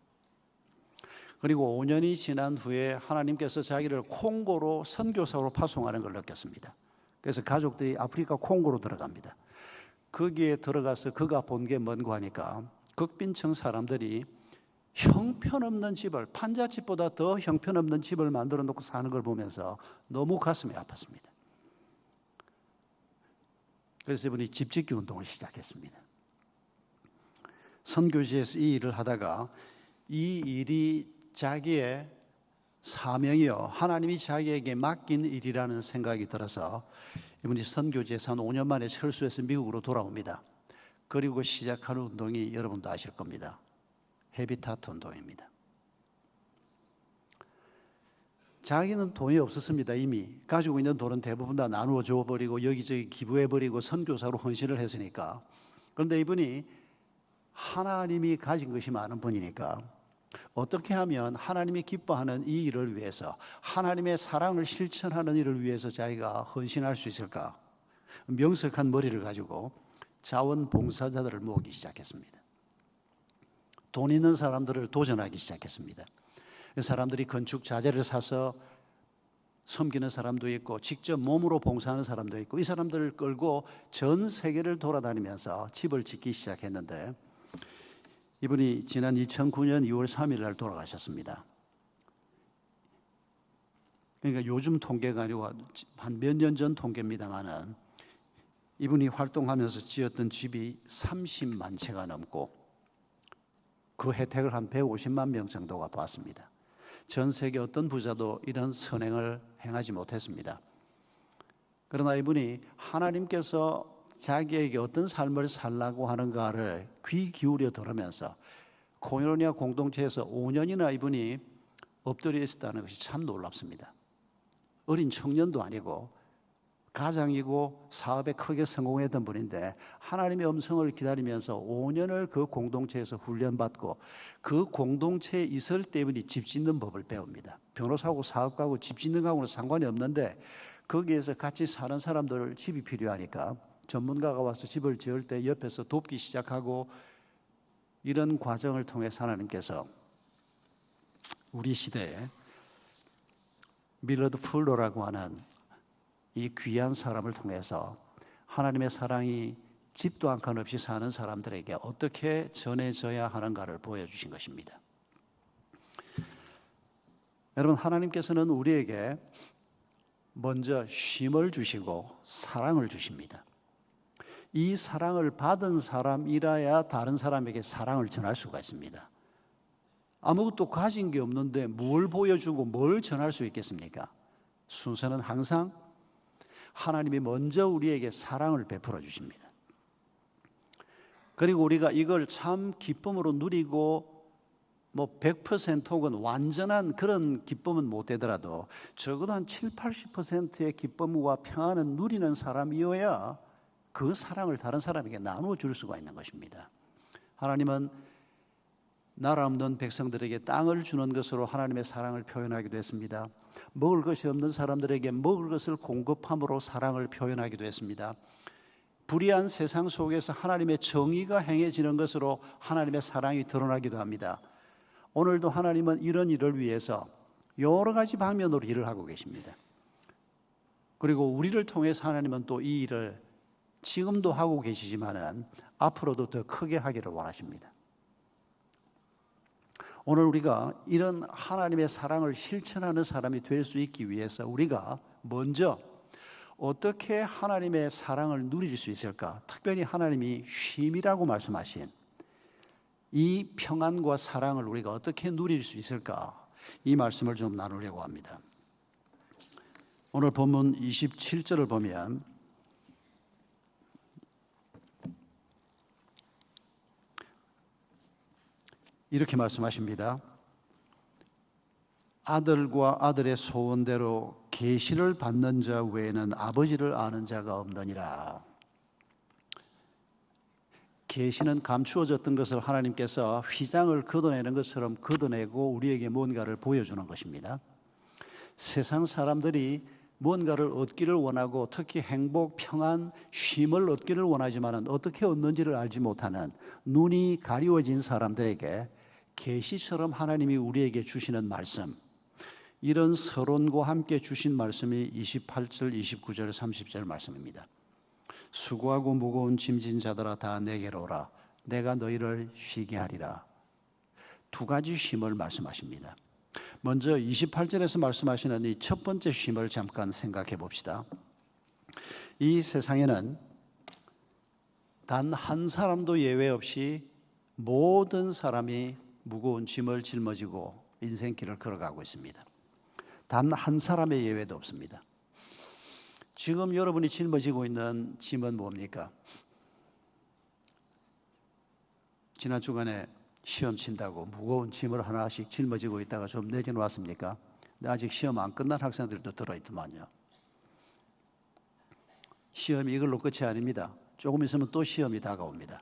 그리고 5년이 지난 후에 하나님께서 자기를 콩고로 선교사로 파송하는 걸 느꼈습니다. 그래서 가족들이 아프리카 콩고로 들어갑니다. 거기에 들어가서 그가 본 게 뭔고 하니까 극빈청 사람들이 형편없는 집을, 판잣집보다 더 형편없는 집을 만들어 놓고 사는 걸 보면서 너무 가슴이 아팠습니다. 그래서 이분이 집짓기 운동을 시작했습니다. 선교지에서 이 일을 하다가 이 일이 자기의 사명이요, 하나님이 자기에게 맡긴 일이라는 생각이 들어서 이분이 선교지에서 한 5년 만에 철수해서 미국으로 돌아옵니다. 그리고 시작하는 운동이 여러분도 아실 겁니다. 헤비타트 운동입니다. 자기는 돈이 없었습니다. 이미 가지고 있는 돈은 대부분 다 나누어 줘버리고 여기저기 기부해버리고 선교사로 헌신을 했으니까. 그런데 이분이 하나님이 가진 것이 많은 분이니까 어떻게 하면 하나님이 기뻐하는 이 일을 위해서, 하나님의 사랑을 실천하는 일을 위해서 자기가 헌신할 수 있을까? 명석한 머리를 가지고 자원봉사자들을 모으기 시작했습니다. 돈 있는 사람들을 도전하기 시작했습니다. 사람들이 건축 자재를 사서 섬기는 사람도 있고 직접 몸으로 봉사하는 사람도 있고, 이 사람들을 끌고 전 세계를 돌아다니면서 집을 짓기 시작했는데, 이분이 지난 2009년 2월 3일 날 돌아가셨습니다. 그러니까 요즘 통계가 아니고 한 몇 년 전 통계입니다만은 이분이 활동하면서 지었던 집이 30만 채가 넘고 그 혜택을 한 150만 명 정도가 봤습니다. 전 세계 어떤 부자도 이런 선행을 행하지 못했습니다. 그러나 이분이 하나님께서 자기에게 어떤 삶을 살라고 하는가를 귀 기울여 들으면서 코이노니아 공동체에서 5년이나 이분이 엎드려 있었다는 것이 참 놀랍습니다. 어린 청년도 아니고 가장이고 사업에 크게 성공했던 분인데 하나님의 음성을 기다리면서 5년을 그 공동체에서 훈련받고 그 공동체에 있을 때 이분이 집 짓는 법을 배웁니다. 변호사하고 사업가하고 집 짓는 거하고는 상관이 없는데 거기에서 같이 사는 사람들 집이 필요하니까 전문가가 와서 집을 지을 때 옆에서 돕기 시작하고, 이런 과정을 통해서 하나님께서 우리 시대에 밀러드 풀러라고 하는 이 귀한 사람을 통해서 하나님의 사랑이 집도 한 칸 없이 사는 사람들에게 어떻게 전해져야 하는가를 보여주신 것입니다. 여러분, 하나님께서는 우리에게 먼저 쉼을 주시고 사랑을 주십니다. 이 사랑을 받은 사람이라야 다른 사람에게 사랑을 전할 수가 있습니다. 아무것도 가진 게 없는데 뭘 보여주고 뭘 전할 수 있겠습니까? 순서는 항상 하나님이 먼저 우리에게 사랑을 베풀어 주십니다. 그리고 우리가 이걸 참 기쁨으로 누리고 100% 혹은 완전한 그런 기쁨은 못 되더라도 적어도 한 70-80%의 기쁨과 평안을 누리는 사람이어야 그 사랑을 다른 사람에게 나누어 줄 수가 있는 것입니다. 하나님은 나라 없는 백성들에게 땅을 주는 것으로 하나님의 사랑을 표현하기도 했습니다. 먹을 것이 없는 사람들에게 먹을 것을 공급함으로 사랑을 표현하기도 했습니다. 불의한 세상 속에서 하나님의 정의가 행해지는 것으로 하나님의 사랑이 드러나기도 합니다. 오늘도 하나님은 이런 일을 위해서 여러 가지 방면으로 일을 하고 계십니다. 그리고 우리를 통해서 하나님은 또 이 일을 지금도 하고 계시지만은 앞으로도 더 크게 하기를 원하십니다. 오늘 우리가 이런 하나님의 사랑을 실천하는 사람이 될 수 있기 위해서 우리가 먼저 어떻게 하나님의 사랑을 누릴 수 있을까? 특별히 하나님이 쉼이라고 말씀하신 이 평안과 사랑을 우리가 어떻게 누릴 수 있을까? 이 말씀을 좀 나누려고 합니다. 오늘 본문 27절을 보면 이렇게 말씀하십니다. 아들과 아들의 소원대로 계시를 받는 자 외에는 아버지를 아는 자가 없느니라. 계시는 감추어졌던 것을 하나님께서 휘장을 걷어내는 것처럼 걷어내고 우리에게 뭔가를 보여주는 것입니다. 세상 사람들이 뭔가를 얻기를 원하고 특히 행복, 평안, 쉼을 얻기를 원하지만 어떻게 얻는지를 알지 못하는 눈이 가리워진 사람들에게 계시처럼 하나님이 우리에게 주시는 말씀, 이런 서론과 함께 주신 말씀이 28절, 29절, 30절 말씀입니다. 수고하고 무거운 짐진 자들아 다 내게로 오라. 내가 너희를 쉬게 하리라. 두 가지 쉼을 말씀하십니다. 먼저 28절에서 말씀하시는 이 첫 번째 쉼을 잠깐 생각해 봅시다. 이 세상에는 단 한 사람도 예외 없이 모든 사람이 무거운 짐을 짊어지고 인생길을 걸어가고 있습니다. 단 한 사람의 예외도 없습니다. 지금 여러분이 짊어지고 있는 짐은 뭡니까? 지난 주간에 시험 친다고 무거운 짐을 하나씩 짊어지고 있다가 좀 내려놨습니까? 근데 아직 시험 안 끝난 학생들도 들어있더만요. 시험이 이걸로 끝이 아닙니다. 조금 있으면 또 시험이 다가옵니다.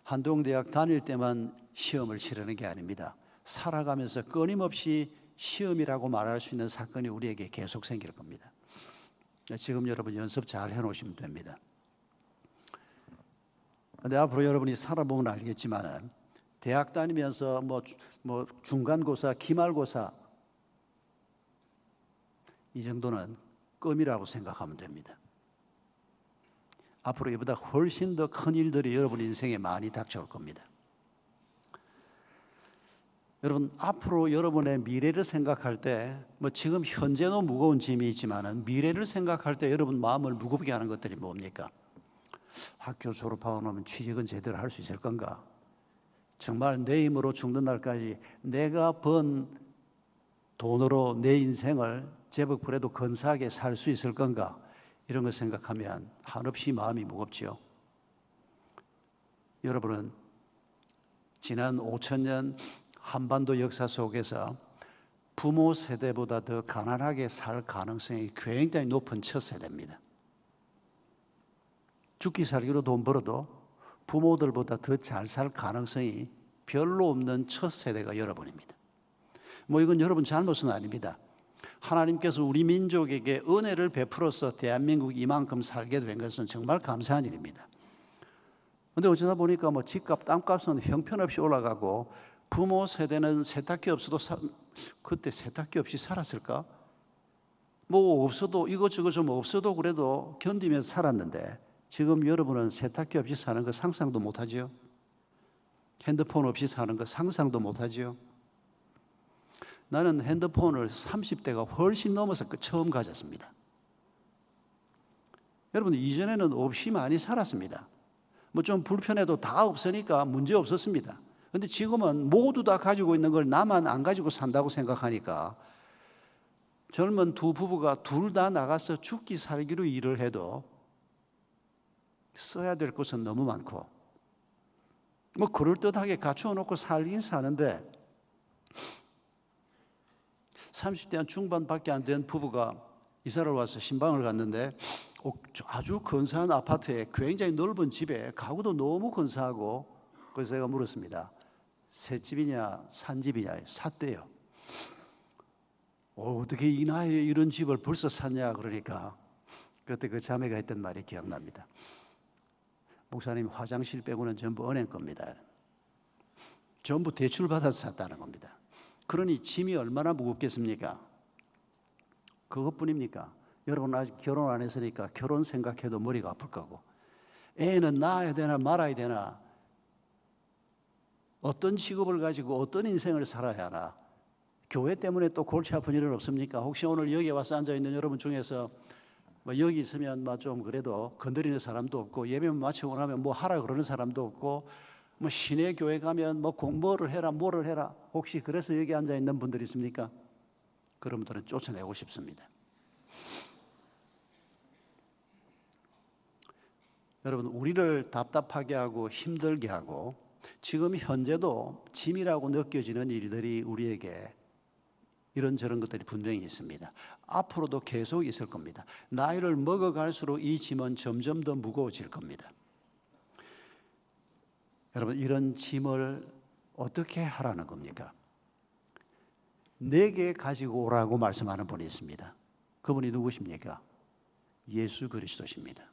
한동대학 다닐 때만 시험을 치르는 게 아닙니다. 살아가면서 끊임없이 시험이라고 말할 수 있는 사건이 우리에게 계속 생길 겁니다. 지금 여러분 연습 잘 해놓으시면 됩니다. 근데 앞으로 여러분이 살아보면 알겠지만 대학 다니면서 뭐 중간고사, 기말고사 이 정도는 껌이라고 생각하면 됩니다. 앞으로 이보다 훨씬 더 큰 일들이 여러분 인생에 많이 닥쳐올 겁니다. 여러분 앞으로 여러분의 미래를 생각할 때 지금 현재도 무거운 짐이 있지만 미래를 생각할 때 여러분 마음을 무겁게 하는 것들이 뭡니까? 학교 졸업하고 나면 취직은 제대로 할 수 있을 건가? 정말 내 힘으로 죽는 날까지 내가 번 돈으로 내 인생을 제법 그래도 근사하게 살 수 있을 건가? 이런 걸 생각하면 한없이 마음이 무겁지요. 여러분은 지난 5,000년 한반도 역사 속에서 부모 세대보다 더 가난하게 살 가능성이 굉장히 높은 첫 세대입니다. 죽기 살기로 돈 벌어도 부모들보다 더 잘 살 가능성이 별로 없는 첫 세대가 여러분입니다. 이건 여러분 잘못은 아닙니다. 하나님께서 우리 민족에게 은혜를 베풀어서 대한민국이 이만큼 살게 된 것은 정말 감사한 일입니다. 그런데 어쩌다 보니까 집값, 땅값은 형편없이 올라가고 부모 세대는 세탁기 없어도 그때 세탁기 없이 살았을까? 없어도 이것저것 좀 없어도 그래도 견디면서 살았는데 지금 여러분은 세탁기 없이 사는 거 상상도 못하지요? 핸드폰 없이 사는 거 상상도 못하지요? 나는 핸드폰을 30대가 훨씬 넘어서 처음 가졌습니다. 여러분 이전에는 없이 많이 살았습니다. 좀 불편해도 다 없으니까 문제 없었습니다. 그런데 지금은 모두 다 가지고 있는 걸 나만 안 가지고 산다고 생각하니까 젊은 두 부부가 둘 다 나가서 죽기 살기로 일을 해도 써야 될 것은 너무 많고 그럴듯하게 갖추어 놓고 살긴 사는데 30대 중반밖에 안 된 부부가 이사를 와서 신방을 갔는데 아주 근사한 아파트에 굉장히 넓은 집에 가구도 너무 근사하고 그래서 제가 물었습니다. 새 집이냐 산 집이냐 샀대요. 어떻게 이 나이에 이런 집을 벌써 샀냐 그러니까 그때 그 자매가 했던 말이 기억납니다. 목사님 화장실 빼고는 전부 은행 겁니다. 전부 대출 받아서 샀다는 겁니다. 그러니 짐이 얼마나 무겁겠습니까? 그것뿐입니까? 여러분 아직 결혼 안 했으니까 결혼 생각해도 머리가 아플 거고 애는 낳아야 되나 말아야 되나 어떤 직업을 가지고 어떤 인생을 살아야 하나 교회 때문에 또 골치 아픈 일은 없습니까? 혹시 오늘 여기 와서 앉아있는 여러분 중에서 여기 있으면 좀 그래도 건드리는 사람도 없고 예배만 마치고 나면 하라 그러는 사람도 없고 시내 교회 가면 공부를 해라 뭐를 해라 혹시 그래서 여기 앉아있는 분들이 있습니까? 그런 분들은 쫓아내고 싶습니다. 여러분 우리를 답답하게 하고 힘들게 하고 지금 현재도 짐이라고 느껴지는 일들이 우리에게 이런저런 것들이 분명히 있습니다. 앞으로도 계속 있을 겁니다. 나이를 먹어갈수록 이 짐은 점점 더 무거워질 겁니다. 여러분, 이런 짐을 어떻게 하라는 겁니까? 내게 가지고 오라고 말씀하는 분이 있습니다. 그분이 누구십니까? 예수 그리스도십니다.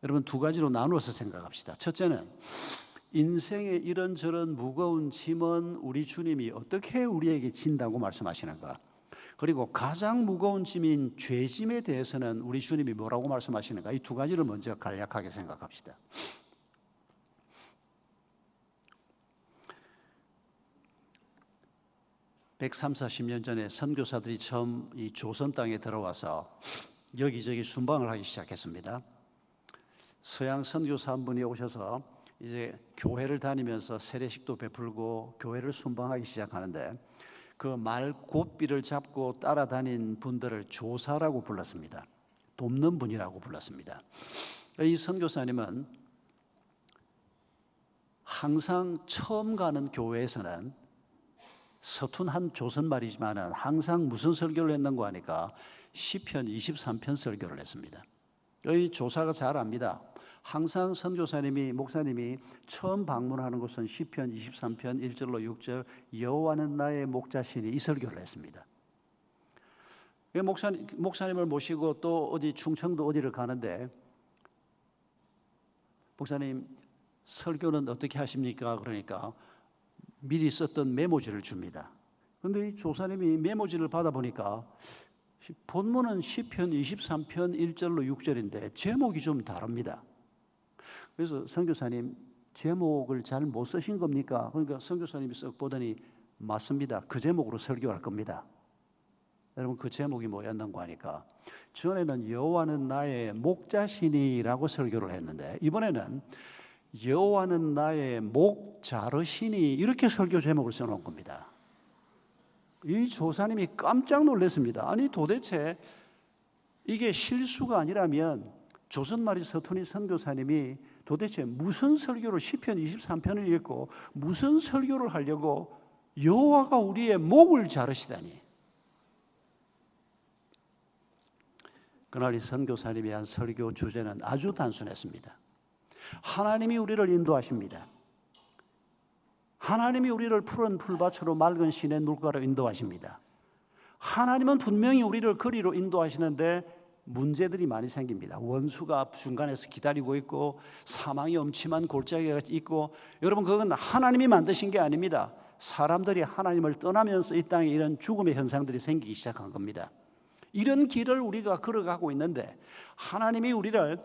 여러분, 두 가지로 나누어서 생각합시다. 첫째는 인생의 이런저런 무거운 짐은 우리 주님이 어떻게 우리에게 진다고 말씀하시는가? 그리고 가장 무거운 짐인 죄짐에 대해서는 우리 주님이 뭐라고 말씀하시는가? 이 두 가지를 먼저 간략하게 생각합시다. (130~140년) 전에 선교사들이 처음 이 조선 땅에 들어와서 여기저기 순방을 하기 시작했습니다. 서양 선교사 한 분이 오셔서 이제 교회를 다니면서 세례식도 베풀고 교회를 순방하기 시작하는데, 그 말고삐를 잡고 따라다닌 분들을 조사라고 불렀습니다. 돕는 분이라고 불렀습니다. 이 선교사님은 항상 처음 가는 교회에서는 서툰 한 조선말이지만은 항상 무슨 설교를 했는고 하니까 시편 23편 설교를 했습니다. 이 조사가 잘 압니다. 항상 선교사님이, 목사님이 처음 방문하는 곳은 시편 23편 1절로 6절 여호와는 나의 목자시니, 이 설교를 했습니다. 목사님을 모시고 또 어디 충청도 어디를 가는데, 목사님 설교는 어떻게 하십니까? 그러니까 미리 썼던 메모지를 줍니다. 그런데 이 조사님이 메모지를 받아보니까 본문은 시편 23편 1절로 6절인데 제목이 좀 다릅니다. 그래서 선교사님, 제목을 잘 못 쓰신 겁니까? 그러니까 선교사님이 쓱 보더니 맞습니다. 그 제목으로 설교할 겁니다. 여러분, 그 제목이 뭐였는가 하니까 전에는 여호와는 나의 목자시니라고 설교를 했는데, 이번에는 여호와는 나의 목자르시니, 이렇게 설교 제목을 써놓은 겁니다. 이 조사님이 깜짝 놀랐습니다. 아니, 도대체 이게 실수가 아니라면 조선말이 서툰이 선교사님이 도대체 무슨 설교를, 시편 23편을 읽고 무슨 설교를 하려고 여호와가 우리의 목을 자르시다니. 그날 이 선교사님이 한 설교 주제는 아주 단순했습니다. 하나님이 우리를 인도하십니다. 하나님이 우리를 푸른 풀밭으로 맑은 시냇 물가로 인도하십니다. 하나님은 분명히 우리를 거리로 인도하시는데 문제들이 많이 생깁니다. 원수가 중간에서 기다리고 있고, 사망이 엄침한 골짜기가 있고. 여러분, 그건 하나님이 만드신 게 아닙니다. 사람들이 하나님을 떠나면서 이 땅에 이런 죽음의 현상들이 생기기 시작한 겁니다. 이런 길을 우리가 걸어가고 있는데, 하나님이 우리를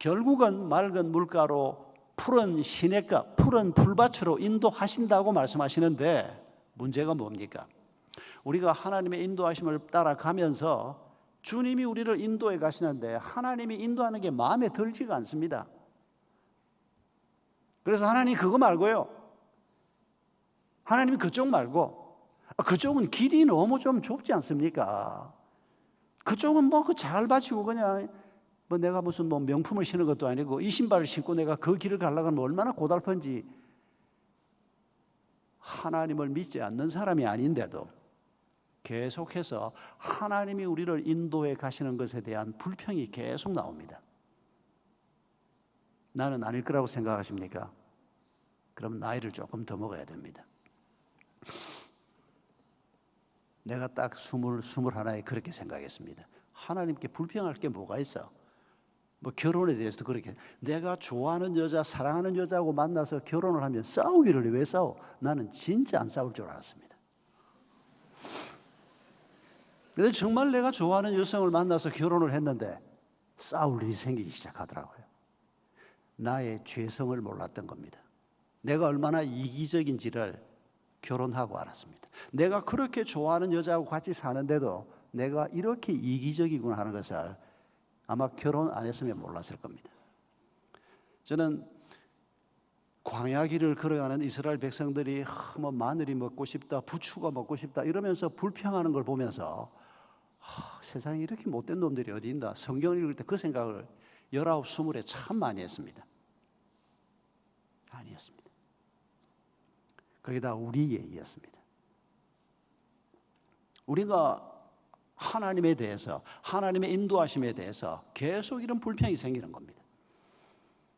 결국은 맑은 물가로 푸른 시냇가, 푸른 풀밭으로 인도하신다고 말씀하시는데, 문제가 뭡니까? 우리가 하나님의 인도하심을 따라가면서 주님이 우리를 인도해 가시는데 하나님이 인도하는 게 마음에 들지가 않습니다. 그래서 하나님 그거 말고요, 하나님이 그쪽 말고, 그쪽은 길이 너무 좀 좁지 않습니까? 그쪽은 뭐 그 잘 바치고 그냥 뭐 내가 무슨 뭐 명품을 신는 것도 아니고 이 신발을 신고 내가 그 길을 가려고 하면 얼마나 고달픈지. 하나님을 믿지 않는 사람이 아닌데도 계속해서 하나님이 우리를 인도해 가시는 것에 대한 불평이 계속 나옵니다. 나는 아닐 거라고 생각하십니까? 그럼 나이를 조금 더 먹어야 됩니다. 내가 딱 21에 그렇게 생각했습니다. 하나님께 불평할 게 뭐가 있어? 뭐 결혼에 대해서도 그렇게, 내가 좋아하는 여자, 사랑하는 여자하고 만나서 결혼을 하면 싸우기를 왜 싸워? 나는 진짜 안 싸울 줄 알았습니다. 근데 정말 내가 좋아하는 여성을 만나서 결혼을 했는데 싸울 일이 생기기 시작하더라고요. 나의 죄성을 몰랐던 겁니다. 내가 얼마나 이기적인지를 결혼하고 알았습니다. 내가 그렇게 좋아하는 여자하고 같이 사는데도 내가 이렇게 이기적이구나 하는 것을 아마 결혼 안 했으면 몰랐을 겁니다. 저는 광야 길을 걸어가는 이스라엘 백성들이 뭐 마늘이 먹고 싶다, 부추가 먹고 싶다 이러면서 불평하는 걸 보면서 세상에 이렇게 못된 놈들이 어디 있나, 성경을 읽을 때 그 생각을 19, 20에 참 많이 했습니다. 아니었습니다. 그게 다 우리 얘기였습니다. 우리가 하나님에 대해서, 하나님의 인도하심에 대해서 계속 이런 불평이 생기는 겁니다.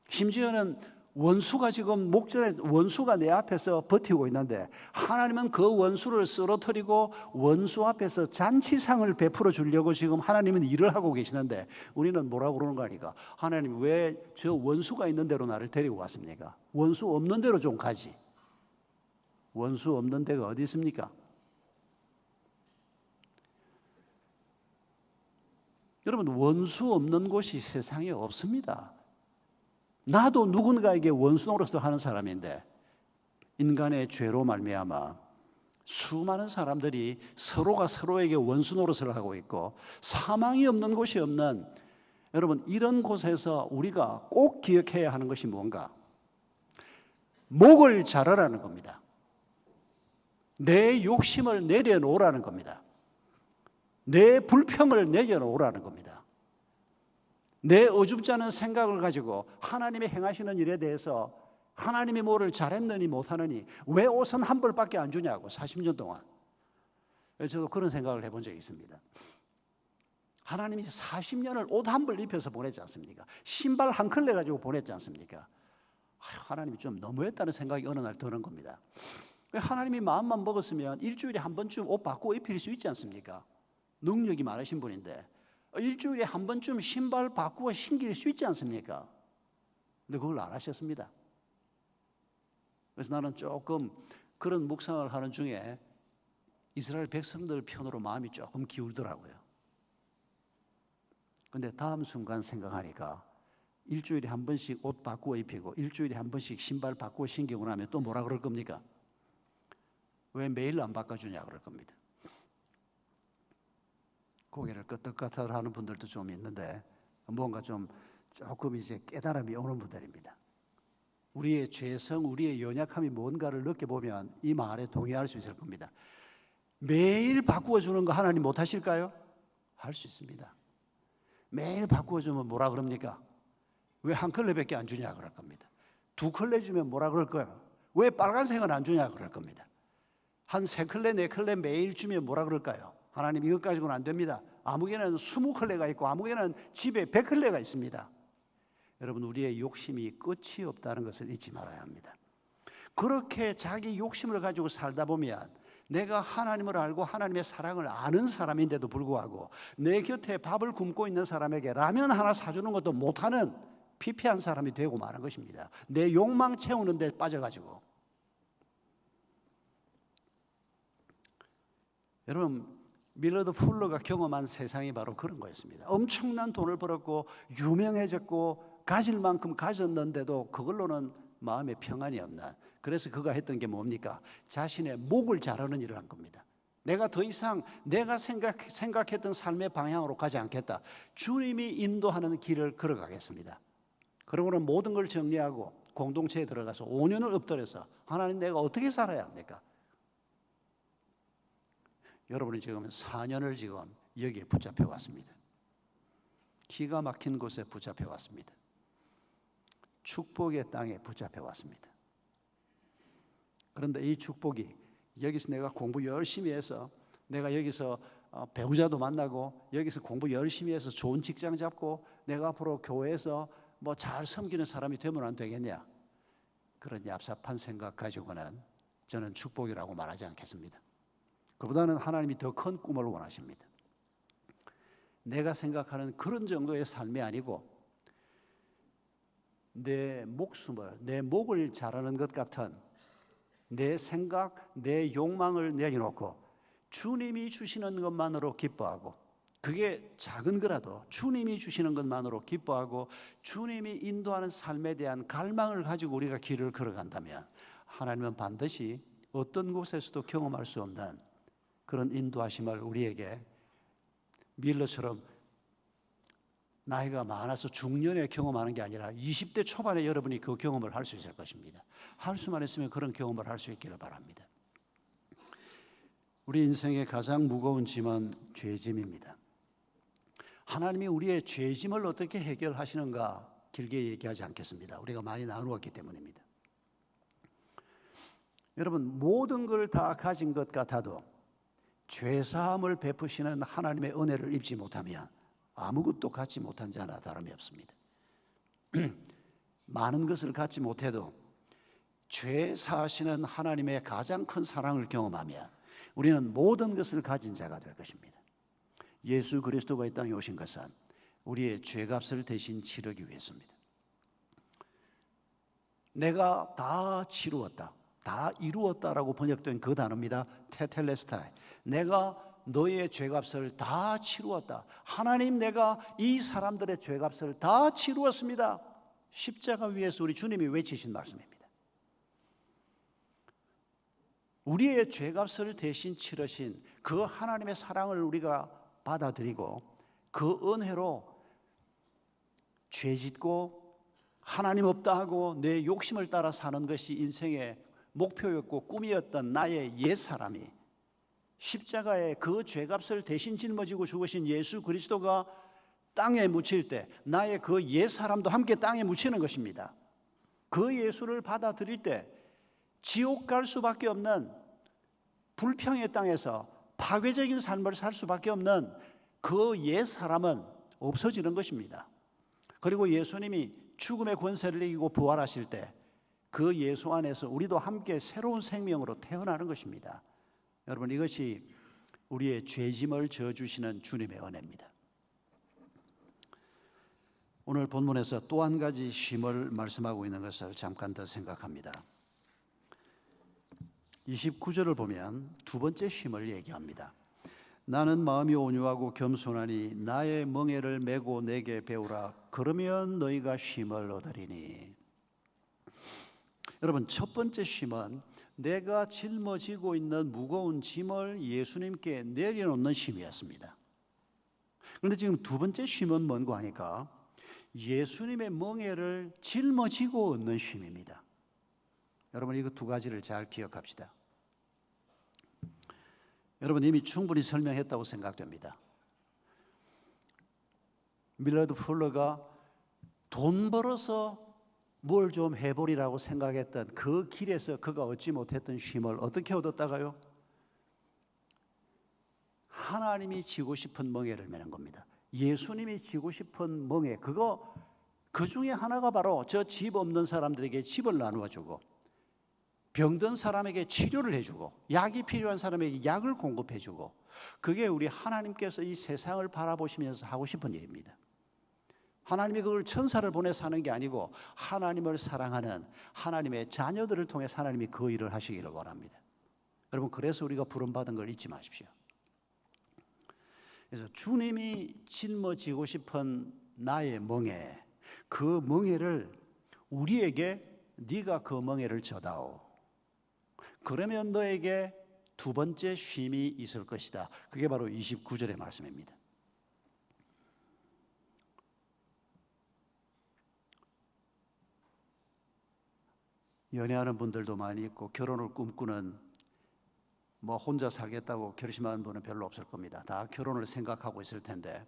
심지어는 원수가 지금 목전에 원수가 내 앞에서 버티고 있는데 하나님은 그 원수를 쓰러뜨리고 원수 앞에서 잔치상을 베풀어 주려고 지금 하나님은 일을 하고 계시는데 우리는 뭐라고 그러는 거 아니까? 하나님 왜 저 원수가 있는 대로 나를 데리고 왔습니까? 원수 없는 대로 좀 가지. 원수 없는 데가 어디 있습니까? 여러분, 원수 없는 곳이 세상에 없습니다. 나도 누군가에게 원수 노릇을 하는 사람인데 인간의 죄로 말미암아 수많은 사람들이 서로가 서로에게 원수 노릇을 하고 있고 사망이 없는 곳이 없는, 여러분, 이런 곳에서 우리가 꼭 기억해야 하는 것이 뭔가? 목을 자르라는 겁니다. 내 욕심을 내려놓으라는 겁니다. 내 불평을 내려놓으라는 겁니다. 내 어줍지 않은 생각을 가지고 하나님의 행하시는 일에 대해서 하나님이 뭐를 잘했느니 못하느니 왜 옷은 한 벌밖에 안 주냐고 40년 동안. 저도 그런 생각을 해본 적이 있습니다. 하나님이 40년을 옷 한 벌 입혀서 보냈지 않습니까? 신발 한 컬레 가지고 보냈지 않습니까? 하나님이 좀 너무했다는 생각이 어느 날 드는 겁니다. 하나님이 마음만 먹었으면 일주일에 한 번쯤 옷 바꾸고 입힐 수 있지 않습니까? 능력이 많으신 분인데 일주일에 한 번쯤 신발 바꾸고 신길 수 있지 않습니까? 근데 그걸 안 하셨습니다. 그래서 나는 조금 그런 묵상을 하는 중에 이스라엘 백성들 편으로 마음이 조금 기울더라고요. 근데 다음 순간 생각하니까 일주일에 한 번씩 옷 바꾸어 입히고 일주일에 한 번씩 신발 바꾸어 신기고 나면 또 뭐라 그럴 겁니까? 왜 매일 안 바꿔주냐 그럴 겁니다. 고개를 끄덕끄덕 하는 분들도 좀 있는데 뭔가 좀 조금 이제 깨달음이 오는 분들입니다. 우리의 죄성, 우리의 연약함이 뭔가를 느껴보면 이 말에 동의할 수 있을 겁니다. 매일 바꾸어주는 거 하나님 못 하실까요? 할 수 있습니다. 매일 바꾸어주면 뭐라 그럽니까? 왜 한 컬레밖에 안 주냐 그럴 겁니다. 두 컬레 주면 뭐라 그럴 거예요? 왜 빨간색은 안 주냐 그럴 겁니다. 한 세 컬레, 네 컬레 매일 주면 뭐라 그럴까요? 하나님 이것 가지고는 안 됩니다. 아무개는 20컬레가 있고 아무개는 집에 100컬레가 있습니다. 여러분, 우리의 욕심이 끝이 없다는 것을 잊지 말아야 합니다. 그렇게 자기 욕심을 가지고 살다 보면 내가 하나님을 알고 하나님의 사랑을 아는 사람인데도 불구하고 내 곁에 밥을 굶고 있는 사람에게 라면 하나 사주는 것도 못하는 피폐한 사람이 되고 마는 것입니다. 내 욕망 채우는 데 빠져가지고. 여러분, 밀러드 풀러가 경험한 세상이 바로 그런 거였습니다. 엄청난 돈을 벌었고 유명해졌고 가질 만큼 가졌는데도 그걸로는 마음에 평안이 없는, 그래서 그가 했던 게 뭡니까? 자신의 목을 자르는 일을 한 겁니다. 내가 더 이상 내가 생각했던 삶의 방향으로 가지 않겠다. 주님이 인도하는 길을 걸어가겠습니다. 그러고는 모든 걸 정리하고 공동체에 들어가서 5년을 엎드려서 하나님 내가 어떻게 살아야 합니까? 여러분이 지금 4년을 지금 여기에 붙잡혀 왔습니다. 기가 막힌 곳에 붙잡혀 왔습니다. 축복의 땅에 붙잡혀 왔습니다. 그런데 이 축복이 여기서 내가 공부 열심히 해서 내가 여기서 배우자도 만나고 여기서 공부 열심히 해서 좋은 직장 잡고 내가 앞으로 교회에서 뭐 잘 섬기는 사람이 되면 안 되겠냐? 그런 얍삽한 생각 가지고는 저는 축복이라고 말하지 않겠습니다. 그보다는 하나님이 더 큰 꿈을 원하십니다. 내가 생각하는 그런 정도의 삶이 아니고 내 목숨을, 내 목을 자르는 것 같은 내 생각, 내 욕망을 내려놓고 주님이 주시는 것만으로 기뻐하고, 그게 작은 거라도 주님이 주시는 것만으로 기뻐하고 주님이 인도하는 삶에 대한 갈망을 가지고 우리가 길을 걸어간다면 하나님은 반드시 어떤 곳에서도 경험할 수 없는 그런 인도하심을 우리에게 밀러처럼 나이가 많아서 중년에 경험하는 게 아니라 20대 초반에 여러분이 그 경험을 할 수 있을 것입니다. 할 수만 있으면 그런 경험을 할 수 있기를 바랍니다. 우리 인생의 가장 무거운 짐은 죄짐입니다. 하나님이 우리의 죄짐을 어떻게 해결하시는가 길게 얘기하지 않겠습니다. 우리가 많이 나누었기 때문입니다. 여러분, 모든 걸 다 가진 것 같아도 죄사함을 베푸시는 하나님의 은혜를 입지 못하면 아무것도 갖지 못한 자나 다름이 없습니다. 많은 것을 갖지 못해도 죄 사하시는 하나님의 가장 큰 사랑을 경험하면 우리는 모든 것을 가진 자가 될 것입니다. 예수 그리스도가 이 땅에 오신 것은 우리의 죄값을 대신 치르기 위해서입니다. 내가 다 치루었다, 다 이루었다라고 번역된 그 단어입니다. 테텔레스타이. 내가 너의 죄값을 다 치루었다. 하나님, 내가 이 사람들의 죄값을 다 치루었습니다. 십자가 위에서 우리 주님이 외치신 말씀입니다. 우리의 죄값을 대신 치르신 그 하나님의 사랑을 우리가 받아들이고 그 은혜로 죄짓고 하나님 없다 하고 내 욕심을 따라 사는 것이 인생의 목표였고 꿈이었던 나의 옛사람이 십자가에 그 죄값을 대신 짊어지고 죽으신 예수 그리스도가 땅에 묻힐 때 나의 그 옛사람도 함께 땅에 묻히는 것입니다. 그 예수를 받아들일 때 지옥 갈 수밖에 없는 불평의 땅에서 파괴적인 삶을 살 수밖에 없는 그 옛사람은 없어지는 것입니다. 그리고 예수님이 죽음의 권세를 이기고 부활하실 때 그 예수 안에서 우리도 함께 새로운 생명으로 태어나는 것입니다. 여러분, 이것이 우리의 죄짐을 져주시는 주님의 은혜입니다. 오늘 본문에서 또 한 가지 쉼을 말씀하고 있는 것을 잠깐 더 생각합니다. 29절을 보면 두 번째 쉼을 얘기합니다. 나는 마음이 온유하고 겸손하니 나의 멍에를 메고 내게 배우라. 그러면 너희가 쉼을 얻으리니. 여러분, 첫 번째 쉼은 내가 짊어지고 있는 무거운 짐을 예수님께 내려놓는 쉼이었습니다. 그런데 지금 두 번째 쉼은 뭔고 하니까 예수님의 멍에를 짊어지고 얻는 쉼입니다. 여러분, 이거 두 가지를 잘 기억합시다. 여러분, 이미 충분히 설명했다고 생각됩니다. 밀러드 풀러가 돈 벌어서 뭘 좀 해보리라고 생각했던 그 길에서 그가 얻지 못했던 쉼을 어떻게 얻었다가요? 하나님이 지고 싶은 멍에를 메는 겁니다. 예수님이 지고 싶은 멍에, 그 중에 하나가 바로 저 집 없는 사람들에게 집을 나누어 주고 병든 사람에게 치료를 해주고 약이 필요한 사람에게 약을 공급해주고, 그게 우리 하나님께서 이 세상을 바라보시면서 하고 싶은 일입니다. 하나님이 그걸 천사를 보내서 하는 게 아니고 하나님을 사랑하는 하나님의 자녀들을 통해 하나님이 그 일을 하시기를 원합니다. 여러분, 그래서 우리가 부름받은 걸 잊지 마십시오. 그래서 주님이 짊어지고 싶은 나의 멍에, 그 멍에를 우리에게 네가 그 멍에를 져다오. 그러면 너에게 두 번째 쉼이 있을 것이다. 그게 바로 29절의 말씀입니다. 연애하는 분들도 많이 있고 결혼을 꿈꾸는, 혼자 살겠다고 결심하는 분은 별로 없을 겁니다. 다 결혼을 생각하고 있을 텐데,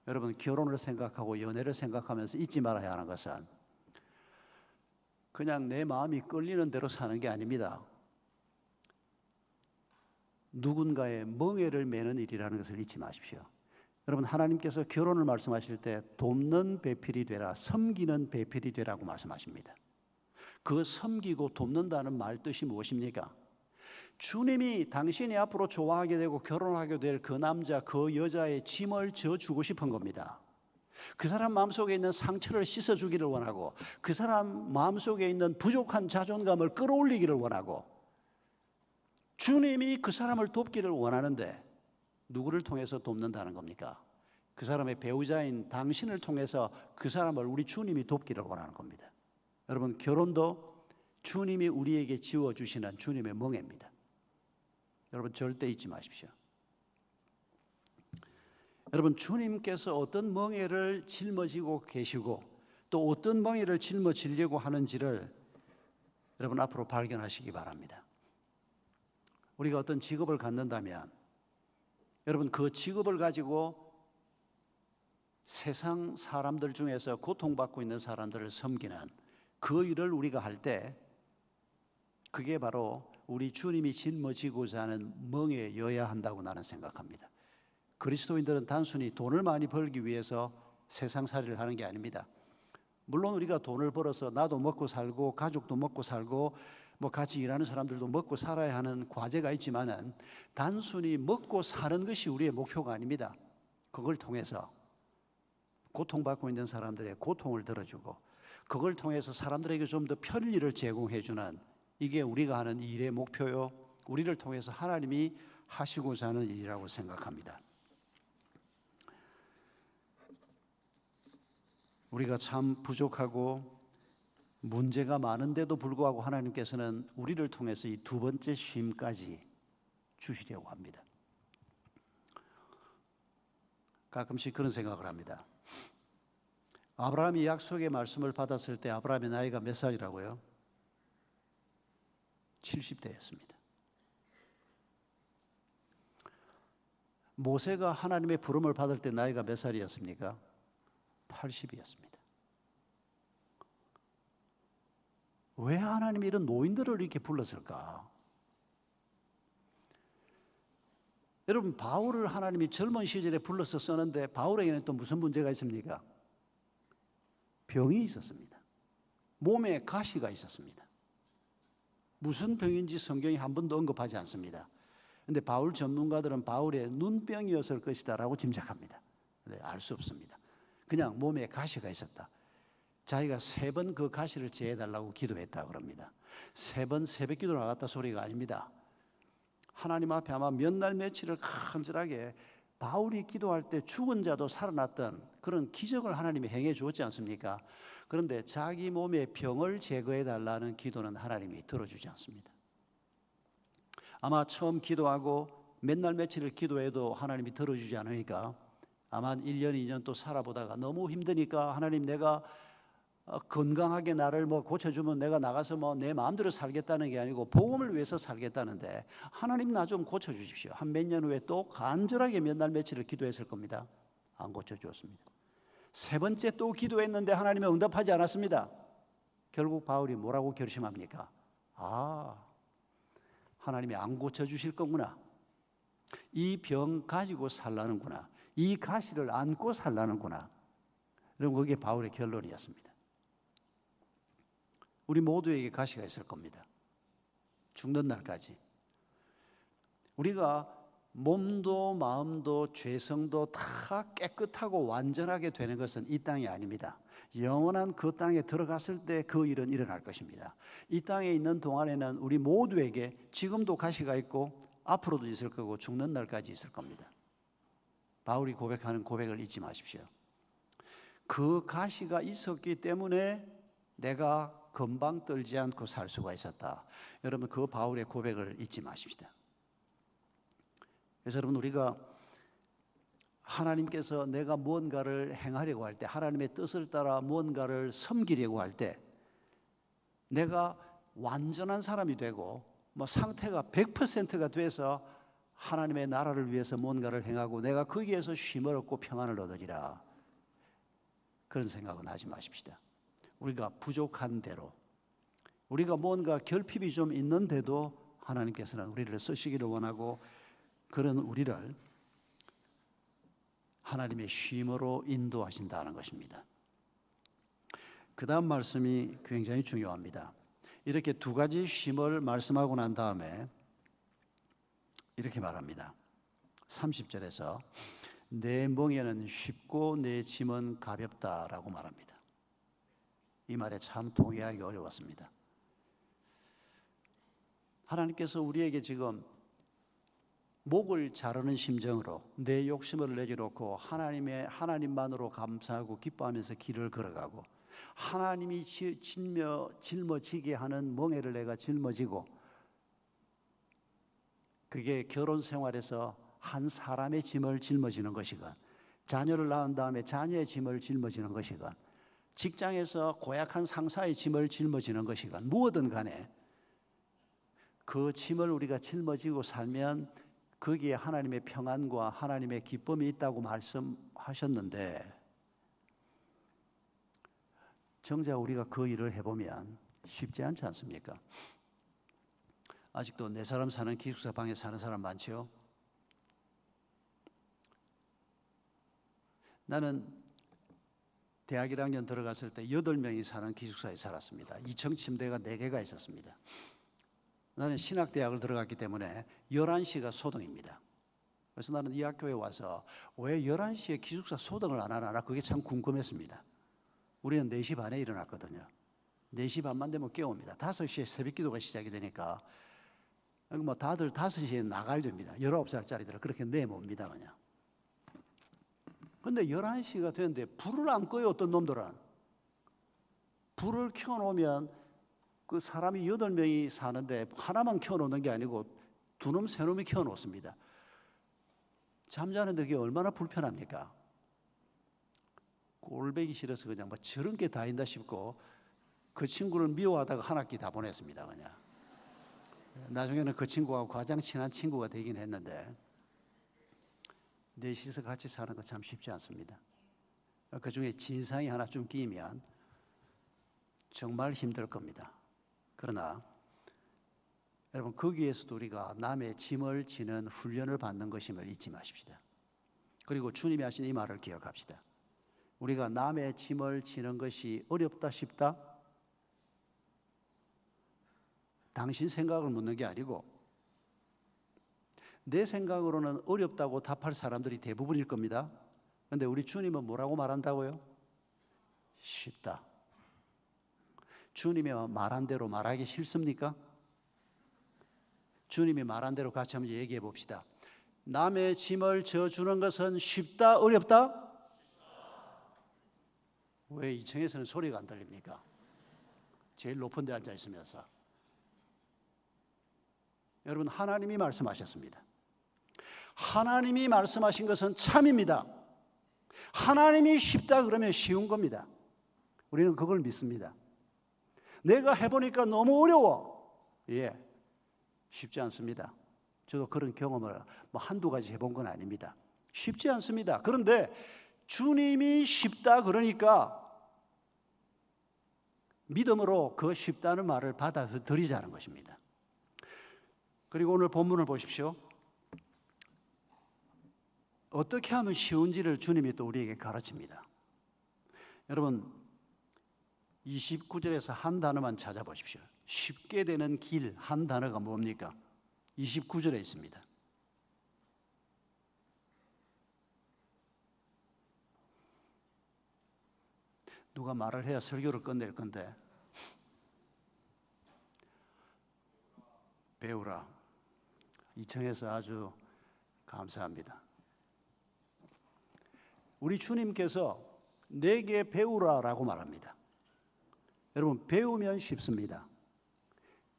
여러분, 결혼을 생각하고 연애를 생각하면서 잊지 말아야 하는 것은 그냥 내 마음이 끌리는 대로 사는 게 아닙니다. 누군가의 멍에를 메는 일이라는 것을 잊지 마십시오. 여러분, 하나님께서 결혼을 말씀하실 때 돕는 배필이 되라, 섬기는 배필이 되라고 말씀하십니다. 그 섬기고 돕는다는 말 뜻이 무엇입니까? 주님이 당신이 앞으로 좋아하게 되고 결혼하게 될 그 남자, 그 여자의 짐을 져주고 싶은 겁니다. 그 사람 마음속에 있는 상처를 씻어주기를 원하고, 그 사람 마음속에 있는 부족한 자존감을 끌어올리기를 원하고, 주님이 그 사람을 돕기를 원하는데 누구를 통해서 돕는다는 겁니까? 그 사람의 배우자인 당신을 통해서 그 사람을 우리 주님이 돕기를 원하는 겁니다. 여러분, 결혼도 주님이 우리에게 지어주시는 주님의 멍에입니다. 여러분, 절대 잊지 마십시오. 여러분, 주님께서 어떤 멍에를 짊어지고 계시고 또 어떤 멍에를 짊어지려고 하는지를 여러분 앞으로 발견하시기 바랍니다. 우리가 어떤 직업을 갖는다면 여러분, 그 직업을 가지고 세상 사람들 중에서 고통받고 있는 사람들을 섬기는 그 일을 우리가 할 때, 그게 바로 우리 주님이 짊어지고자 하는 멍에여야 한다고 나는 생각합니다. 그리스도인들은 단순히 돈을 많이 벌기 위해서 세상살이를 하는 게 아닙니다. 물론 우리가 돈을 벌어서 나도 먹고 살고 가족도 먹고 살고 뭐 같이 일하는 사람들도 먹고 살아야 하는 과제가 있지만은 단순히 먹고 사는 것이 우리의 목표가 아닙니다. 그걸 통해서 고통받고 있는 사람들의 고통을 들어주고 그걸 통해서 사람들에게 좀 더 편리를 제공해 주는 이게 우리가 하는 일의 목표요. 우리를 통해서 하나님이 하시고자 하는 일이라고 생각합니다. 우리가 참 부족하고 문제가 많은데도 불구하고 하나님께서는 우리를 통해서 이 두 번째 쉼까지 주시려고 합니다. 가끔씩 그런 생각을 합니다. 아브라함이 약속의 말씀을 받았을 때 아브라함의 나이가 몇 살이라고요? 70대였습니다. 모세가 하나님의 부름을 받을 때 나이가 몇 살이었습니까? 80이었습니다. 왜 하나님이 이런 노인들을 이렇게 불렀을까? 여러분, 바울을 하나님이 젊은 시절에 불러서 쓰는데 바울에게는 또 무슨 문제가 있습니까? 병이 있었습니다. 몸에 가시가 있었습니다. 무슨 병인지 성경이 한 번도 언급하지 않습니다. 그런데 바울 전문가들은 바울의 눈병이었을 것이다 라고 짐작합니다. 알 수 없습니다. 그냥 몸에 가시가 있었다. 자기가 3번 그 가시를 제해달라고 기도했다 그럽니다. 3번 새벽 기도 나갔다 소리가 아닙니다. 하나님 앞에 아마 몇 날 며칠을 간절하게 바울이 기도할 때 죽은 자도 살아났던 그런 기적을 하나님이 행해 주었지 않습니까? 그런데 자기 몸의 병을 제거해 달라는 기도는 하나님이 들어주지 않습니다. 아마 처음 기도하고 몇 날 며칠을 기도해도 하나님이 들어주지 않으니까 아마 1년, 2년 또 살아보다가 너무 힘드니까 하나님 내가 건강하게 나를 뭐 고쳐주면 내가 나가서 뭐 내 마음대로 살겠다는 게 아니고 복음을 위해서 살겠다는데 하나님 나 좀 고쳐주십시오. 한 몇 년 후에 또 간절하게 몇 날 며칠을 기도했을 겁니다. 안 고쳐주었습니다. 3번째 또 기도했는데 하나님이 응답하지 않았습니다. 결국 바울이 뭐라고 결심합니까? 하나님이 안 고쳐주실 거구나. 이 병 가지고 살라는구나. 이 가시를 안고 살라는구나. 여러분, 그게 바울의 결론이었습니다. 우리 모두에게 가시가 있을 겁니다. 죽는 날까지. 우리가 몸도 마음도 죄성도 다 깨끗하고 완전하게 되는 것은 이 땅이 아닙니다. 영원한 그 땅에 들어갔을 때 그 일은 일어날 것입니다. 이 땅에 있는 동안에는 우리 모두에게 지금도 가시가 있고 앞으로도 있을 거고 죽는 날까지 있을 겁니다. 바울이 고백하는 고백을 잊지 마십시오. 그 가시가 있었기 때문에 내가 금방 떨지 않고 살 수가 있었다. 여러분, 그 바울의 고백을 잊지 마십시다. 그래서 여러분, 우리가 하나님께서 내가 무언가를 행하려고 할 때, 하나님의 뜻을 따라 무언가를 섬기려고 할 때 내가 완전한 사람이 되고 뭐 상태가 100%가 돼서 하나님의 나라를 위해서 무언가를 행하고 내가 거기에서 쉼을 얻고 평안을 얻으리라. 그런 생각은 하지 마십시다. 우리가 부족한 대로, 우리가 뭔가 결핍이 좀 있는데도 하나님께서는 우리를 쓰시기를 원하고 그런 우리를 하나님의 쉼으로 인도하신다는 것입니다. 그 다음 말씀이 굉장히 중요합니다. 이렇게 두 가지 쉼을 말씀하고 난 다음에 이렇게 말합니다. 30절에서 내 멍에는 쉽고 내 짐은 가볍다라고 말합니다. 이 말에 참 동의하기 어려웠습니다. 하나님께서 우리에게 지금 목을 자르는 심정으로 내 욕심을 내려놓고 하나님만으로 감사하고 기뻐하면서 길을 걸어가고 하나님이 짊어지게 하는 멍에를 내가 짊어지고 그게 결혼 생활에서 한 사람의 짐을 짊어지는 것이건 자녀를 낳은 다음에 자녀의 짐을 짊어지는 것이건 직장에서 고약한 상사의 짐을 짊어지는 것이건 무엇든 간에 그 짐을 우리가 짊어지고 살면 거기에 하나님의 평안과 하나님의 기쁨이 있다고 말씀하셨는데 정작 우리가 그 일을 해보면 쉽지 않지 않습니까? 아직도 네 사람 사는 기숙사 방에 사는 사람 많죠? 나는 대학 1학년 들어갔을 때 8명이 사는 기숙사에 살았습니다. 2층 침대가 4개가 있었습니다. 나는 신학대학을 들어갔기 때문에 11시가 소등입니다. 그래서 나는 이 학교에 와서 왜 11시에 기숙사 소등을 안 하나 그게 참 궁금했습니다. 우리는 4시 반에 일어났거든요. 4시 반만 되면 깨웁니다. 5시에 새벽 기도가 시작이 되니까 뭐 다들 5시에 나가야 됩니다. 19살짜리들은 그렇게 내모읍니다 그냥. 근데 11시가 됐는데 불을 안 꺼요. 어떤 놈들은 불을 켜놓으면 그 사람이 8명이 사는데 하나만 켜놓는 게 아니고 2놈 3놈이 켜놓습니다. 잠자는데 그게 얼마나 불편합니까? 꼴배기 싫어서 그냥 뭐 저런 게 다인다 싶고 그 친구를 미워하다가 한 학기 다 보냈습니다 그냥. 나중에는 그 친구하고 가장 친한 친구가 되긴 했는데 넷이서 같이 사는 거 참 쉽지 않습니다. 그 중에 진상이 하나 좀 끼면 정말 힘들 겁니다. 그러나 여러분 거기에서도 우리가 남의 짐을 지는 훈련을 받는 것임을 잊지 마십시다. 그리고 주님이 하신 이 말을 기억합시다. 우리가 남의 짐을 지는 것이 어렵다 쉽다? 당신 생각을 묻는 게 아니고 내 생각으로는 어렵다고 답할 사람들이 대부분일 겁니다. 그런데 우리 주님은 뭐라고 말한다고요? 쉽다. 주님이 말한 대로 말하기 싫습니까? 주님이 말한 대로 같이 한번 얘기해 봅시다. 남의 짐을 져주는 것은 쉽다, 어렵다? 왜 2층에서는 소리가 안 들립니까? 제일 높은 데 앉아 있으면서. 여러분 하나님이 말씀하셨습니다. 하나님이 말씀하신 것은 참입니다. 하나님이 쉽다 그러면 쉬운 겁니다. 우리는 그걸 믿습니다. 내가 해보니까 너무 어려워. 예, 쉽지 않습니다. 저도 그런 경험을 뭐 한두 가지 해본 건 아닙니다. 쉽지 않습니다. 그런데 주님이 쉽다 그러니까 믿음으로 그 쉽다는 말을 받아들이자는 것입니다. 그리고 오늘 본문을 보십시오. 어떻게 하면 쉬운지를 주님이 또 우리에게 가르칩니다. 여러분 29절에서 한 단어만 찾아보십시오. 쉽게 되는 길 한 단어가 뭡니까? 29절에 있습니다. 누가 말을 해야 설교를 끝낼 건데 배우라. 2층에서 아주 감사합니다. 우리 주님께서 내게 배우라라고 말합니다. 여러분 배우면 쉽습니다.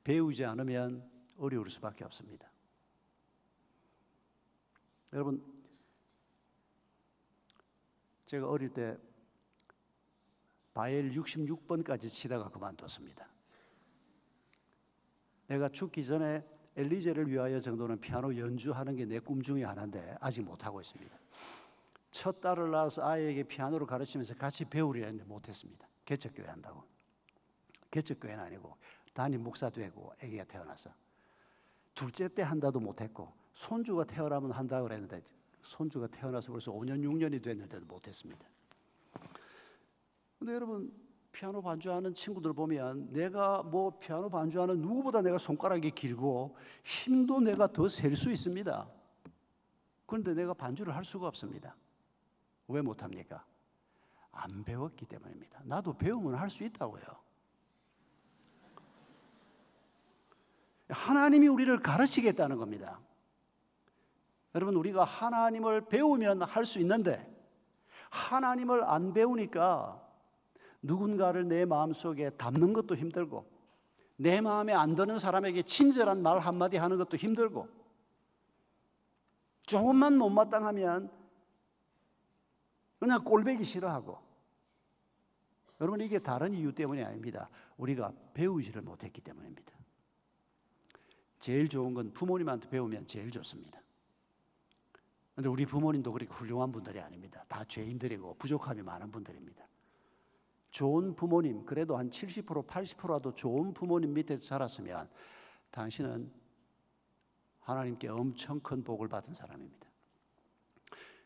배우지 않으면 어려울 수밖에 없습니다. 여러분 제가 어릴 때 바엘 66번까지 치다가 그만뒀습니다. 내가 죽기 전에 엘리제를 위하여 정도는 피아노 연주하는 게 내 꿈 중에 하나인데 아직 못하고 있습니다. 첫 딸을 낳아서 아이에게 피아노를 가르치면서 같이 배우려 했는데 못했습니다. 개척교회 한다고. 개척교회는 아니고 담임 목사 되고 아기가 태어나서 둘째 때 한다도 못했고 손주가 태어나면 한다고 그랬는데 손주가 태어나서 벌써 5년 6년이 됐는데도 못했습니다. 근데 여러분 피아노 반주하는 친구들 보면 내가 뭐 피아노 반주하는 누구보다 내가 손가락이 길고 힘도 내가 더 셀 수 있습니다. 그런데 내가 반주를 할 수가 없습니다. 왜 못합니까? 안 배웠기 때문입니다. 나도 배우면 할 수 있다고요. 하나님이 우리를 가르치겠다는 겁니다. 여러분 우리가 하나님을 배우면 할 수 있는데 하나님을 안 배우니까 누군가를 내 마음속에 담는 것도 힘들고 내 마음에 안 드는 사람에게 친절한 말 한마디 하는 것도 힘들고 조금만 못마땅하면 그냥 꼴배기 싫어하고 여러분 이게 다른 이유 때문이 아닙니다. 우리가 배우지를 못했기 때문입니다. 제일 좋은 건 부모님한테 배우면 제일 좋습니다. 그런데 우리 부모님도 그렇게 훌륭한 분들이 아닙니다. 다 죄인들이고 부족함이 많은 분들입니다. 좋은 부모님, 그래도 한 70%, 80%라도 좋은 부모님 밑에서 자랐으면 당신은 하나님께 엄청 큰 복을 받은 사람입니다.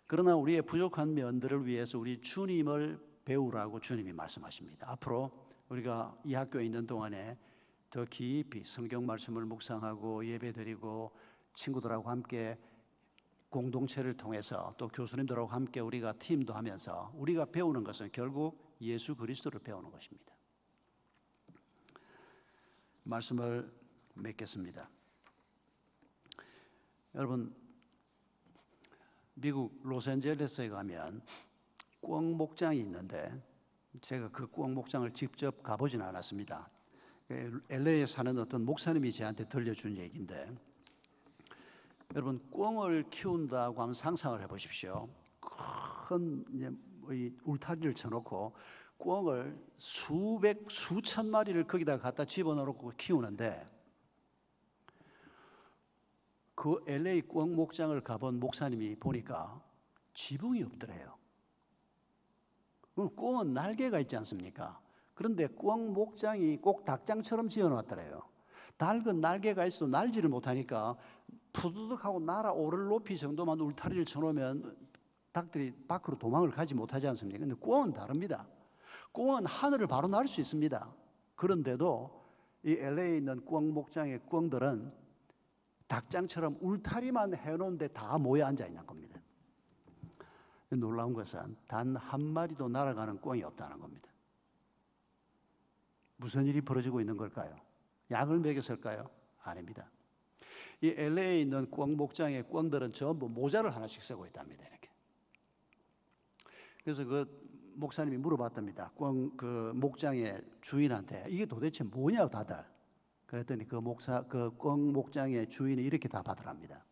그러나 우리의 부족한 면들을 위해서 우리 주님을 배우라고 주님이 말씀하십니다. 앞으로 우리가 이 학교에 있는 동안에 더 깊이 성경 말씀을 묵상하고 예배드리고 친구들하고 함께 공동체를 통해서 또 교수님들하고 함께 우리가 팀도 하면서 우리가 배우는 것은 결국 예수 그리스도를 배우는 것입니다. 말씀을 맺겠습니다. 여러분, 미국 로스앤젤레스에 가면 꿩 목장이 있는데 제가 그 꿩 목장을 직접 가보진 않았습니다. LA에 사는 어떤 목사님이 저한테 들려준 얘기인데, 여러분, 꿩을 키운다고 하면 상상을 해보십시오. 큰 울타리를 쳐놓고 꿩을 수천 마리를 거기다 갖다 집어넣고 키우는데, 그 LA 꿩 목장을 가본 목사님이 보니까 지붕이 없더래요. 그럼 꿩은 날개가 있지 않습니까? 그런데 꿩 목장이 꼭 닭장처럼 지어놨더래요. 닭은 날개가 있어도 날지를 못하니까 푸드득하고 날아오를 높이 정도만 울타리를 쳐놓으면 닭들이 밖으로 도망을 가지 못하지 않습니까? 근데 꿩은 다릅니다. 꿩은 하늘을 바로 날 수 있습니다. 그런데도 이 LA에 있는 꿩 목장의 꿩들은 닭장처럼 울타리만 해놓은데 다 모여 앉아 있는 겁니다. 놀라운 것은 단 한 마리도 날아가는 꿩이 없다는 겁니다. 무슨 일이 벌어지고 있는 걸까요? 약을 먹였을까요? 아닙니다. 이 LA에 있는 꿩 목장의 꿩들은 전부 모자를 하나씩 쓰고 있답니다. 이렇게. 그래서 그 목사님이 물어봤답니다. 그 목장의 주인한테 이게 도대체 뭐냐고 다들. 그랬더니 그 꿩 목장의 주인이 이렇게 답하더랍니다.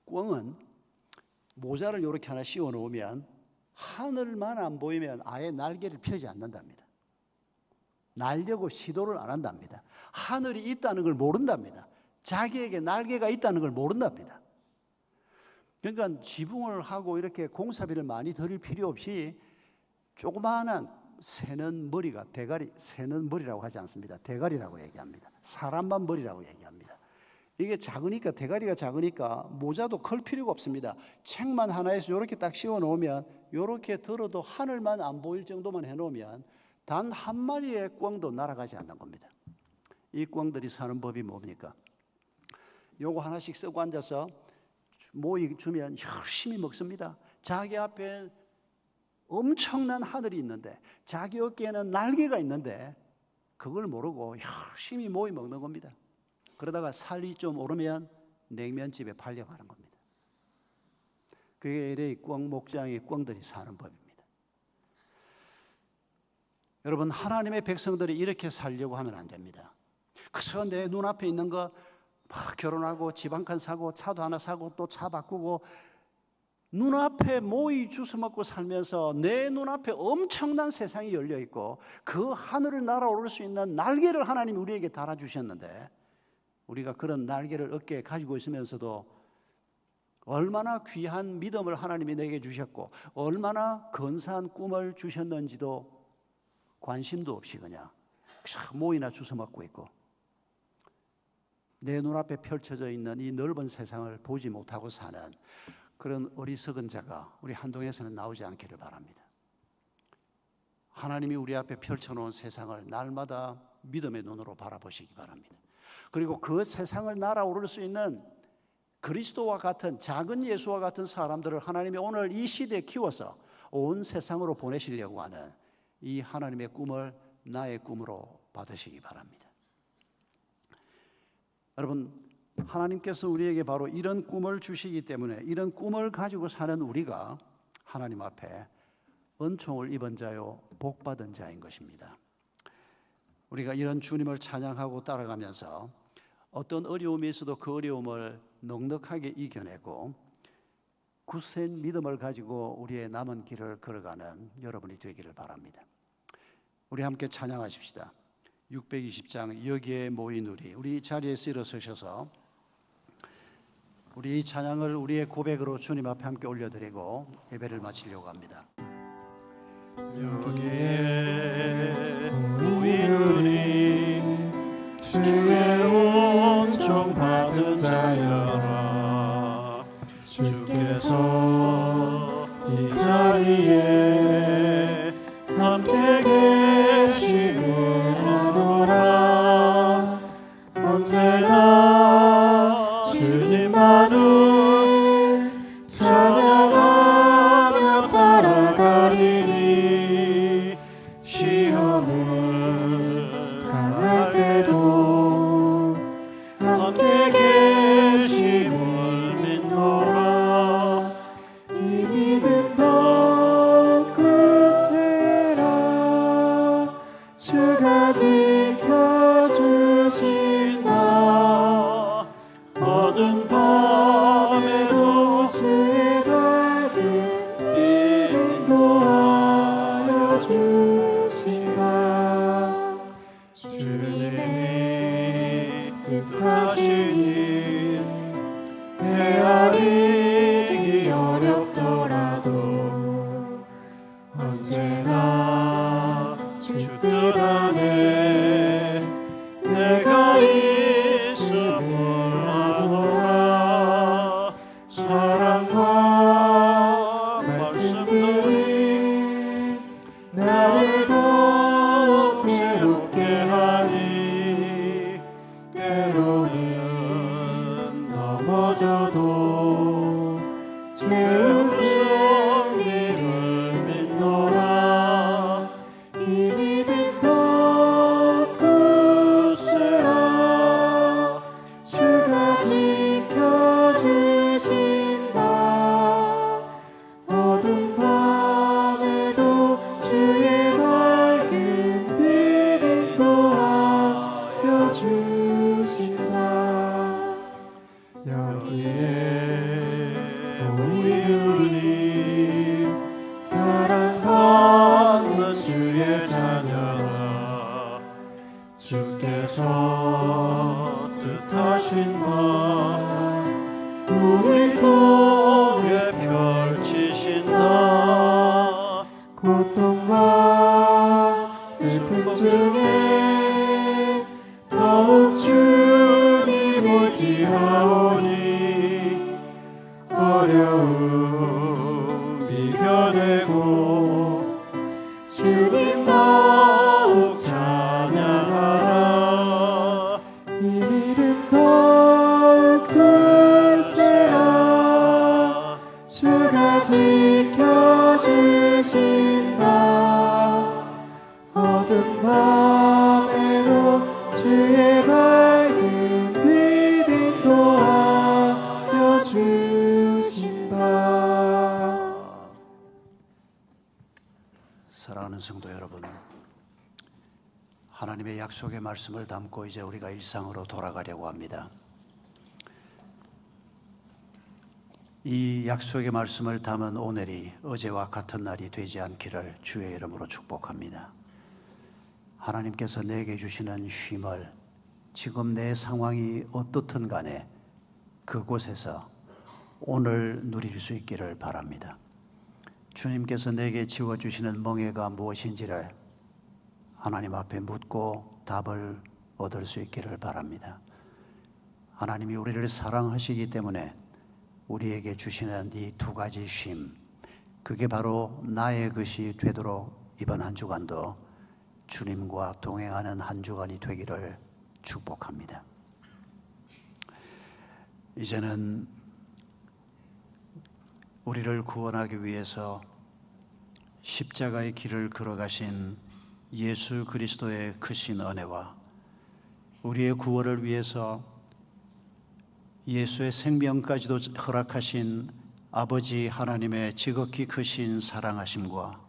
꿩은 모자를 이렇게 하나 씌워 놓으면 하늘만 안 보이면 아예 날개를 펴지 않는답니다. 날려고 시도를 안 한답니다. 하늘이 있다는 걸 모른답니다. 자기에게 날개가 있다는 걸 모른답니다. 그러니까 지붕을 하고 이렇게 공사비를 많이 들일 필요 없이 조그마한 새는 머리가 대가리, 새는 머리라고 하지 않습니다. 대가리라고 얘기합니다. 사람만 머리라고 얘기합니다. 이게 작으니까, 대가리가 작으니까 모자도 클 필요가 없습니다. 책만 하나에서 이렇게 딱 씌워 놓으면, 이렇게 들어도 하늘만 안 보일 정도만 해 놓으면 단 한 마리의 꿩도 날아가지 않는 겁니다. 이 꿩들이 사는 법이 뭡니까? 요거 하나씩 쓰고 앉아서 모이 주면 열심히 먹습니다. 자기 앞에 엄청난 하늘이 있는데, 자기 어깨에는 날개가 있는데 그걸 모르고 열심히 모이 먹는 겁니다. 그러다가 살이 좀 오르면 냉면집에 팔려가는 겁니다. 그게 LA 꿩 목장의 꿩들이 사는 법입니다. 여러분, 하나님의 백성들이 이렇게 살려고 하면 안 됩니다. 그래서 내 눈앞에 있는 거 막 결혼하고 집 한 칸 사고 차도 하나 사고 또 차 바꾸고 눈앞에 모이 주워 먹고 살면서 내 눈앞에 엄청난 세상이 열려 있고 그 하늘을 날아오를 수 있는 날개를 하나님이 우리에게 달아주셨는데, 우리가 그런 날개를 어깨에 가지고 있으면서도 얼마나 귀한 믿음을 하나님이 내게 주셨고 얼마나 근사한 꿈을 주셨는지도 관심도 없이 그냥 모이나 주워 먹고 있고, 내 눈앞에 펼쳐져 있는 이 넓은 세상을 보지 못하고 사는 그런 어리석은 자가 우리 한동에서는 나오지 않기를 바랍니다. 하나님이 우리 앞에 펼쳐놓은 세상을 날마다 믿음의 눈으로 바라보시기 바랍니다. 그리고 그 세상을 날아오를 수 있는 그리스도와 같은, 작은 예수와 같은 사람들을 하나님이 오늘 이 시대에 키워서 온 세상으로 보내시려고 하는 이 하나님의 꿈을 나의 꿈으로 받으시기 바랍니다. 여러분, 하나님께서 우리에게 바로 이런 꿈을 주시기 때문에 이런 꿈을 가지고 사는 우리가 하나님 앞에 은총을 입은 자요 복받은 자인 것입니다. 우리가 이런 주님을 찬양하고 따라가면서 어떤 어려움이 있어도 그 어려움을 넉넉하게 이겨내고 굳센 믿음을 가지고 우리의 남은 길을 걸어가는 여러분이 되기를 바랍니다. 우리 함께 찬양하십시다. 620장 여기에 모인 우리 자리에서 일어서셔서 우리 이 찬양을 우리의 고백으로 주님 앞에 함께 올려드리고 예배를 마치려고 합니다. 여기에 모인 우리 주의 온전 은총받은 자여라. 주께서 이 자리에 함께 계심을 아노라. 언제나 주님만을 찬양하며 따라가리니 시험을 당할 때도 함께 계심을 믿노라. 이 믿음 더 크세라. 주가 지켜주신다. 어두운 밤에도 주의 밝은 빛 인도하여 주신다. 주님이 뜻하시니 헤아리기 어렵더라도 언제나 주 뜻 안에 내가 있음을 아노라. 사랑과 말씀들이 나를 더욱 새롭게 하니 때로는 넘어져도 죄의 승리를 믿노라. 이 믿음 더 크세라. 주가 지켜주신다. 어두운 밤에도 주의 밝은 빛 인도하여 주신다. 여기에 우리들이 사랑받는 주의 자녀라. 주께서 뜻하신 바 우리 통해 펼치신다. 고통과 슬픔 중에 더욱 주님 의지하오니 어려움 이겨내고 주님 더욱 찬양하라. 이 믿음 더욱 크세라. 주가 지켜주신다. 어두운 밤에도 주의 밝은 빛 인도하여 주신다. 사랑하는 성도 여러분, 하나님의 약속의 말씀을 담고 이제 우리가 일상으로 돌아가려고 합니다. 이 약속의 말씀을 담은 오늘이 어제와 같은 날이 되지 않기를 주의 이름으로 축복합니다. 하나님께서 내게 주시는 쉼을 지금 내 상황이 어떻든 간에 그곳에서 오늘 누릴 수 있기를 바랍니다. 주님께서 내게 지워주시는 멍해가 무엇인지를 하나님 앞에 묻고 답을 얻을 수 있기를 바랍니다. 하나님이 우리를 사랑하시기 때문에 우리에게 주시는 이 두 가지 쉼, 그게 바로 나의 것이 되도록 이번 한 주간도 주님과 동행하는 한 주간이 되기를 축복합니다. 이제는 우리를 구원하기 위해서 십자가의 길을 걸어가신 예수 그리스도의 크신 은혜와 우리의 구원을 위해서 예수의 생명까지도 허락하신 아버지 하나님의 지극히 크신 사랑하심과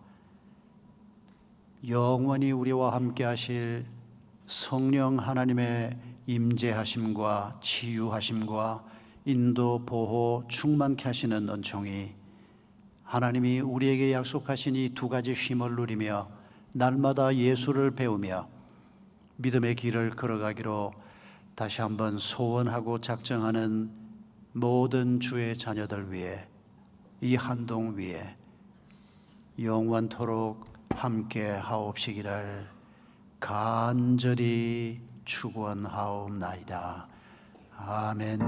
영원히 우리와 함께 하실 성령 하나님의 임재하심과 치유하심과 인도, 보호, 충만케 하시는 은총이 하나님이 우리에게 약속하신 이 두 가지 쉼을 누리며 날마다 예수를 배우며 믿음의 길을 걸어가기로 다시 한번 소원하고 작정하는 모든 주의 자녀들 위해 이 한동 위에 영원토록 함께 하옵시기를 간절히 축원하옵나이다. 아멘.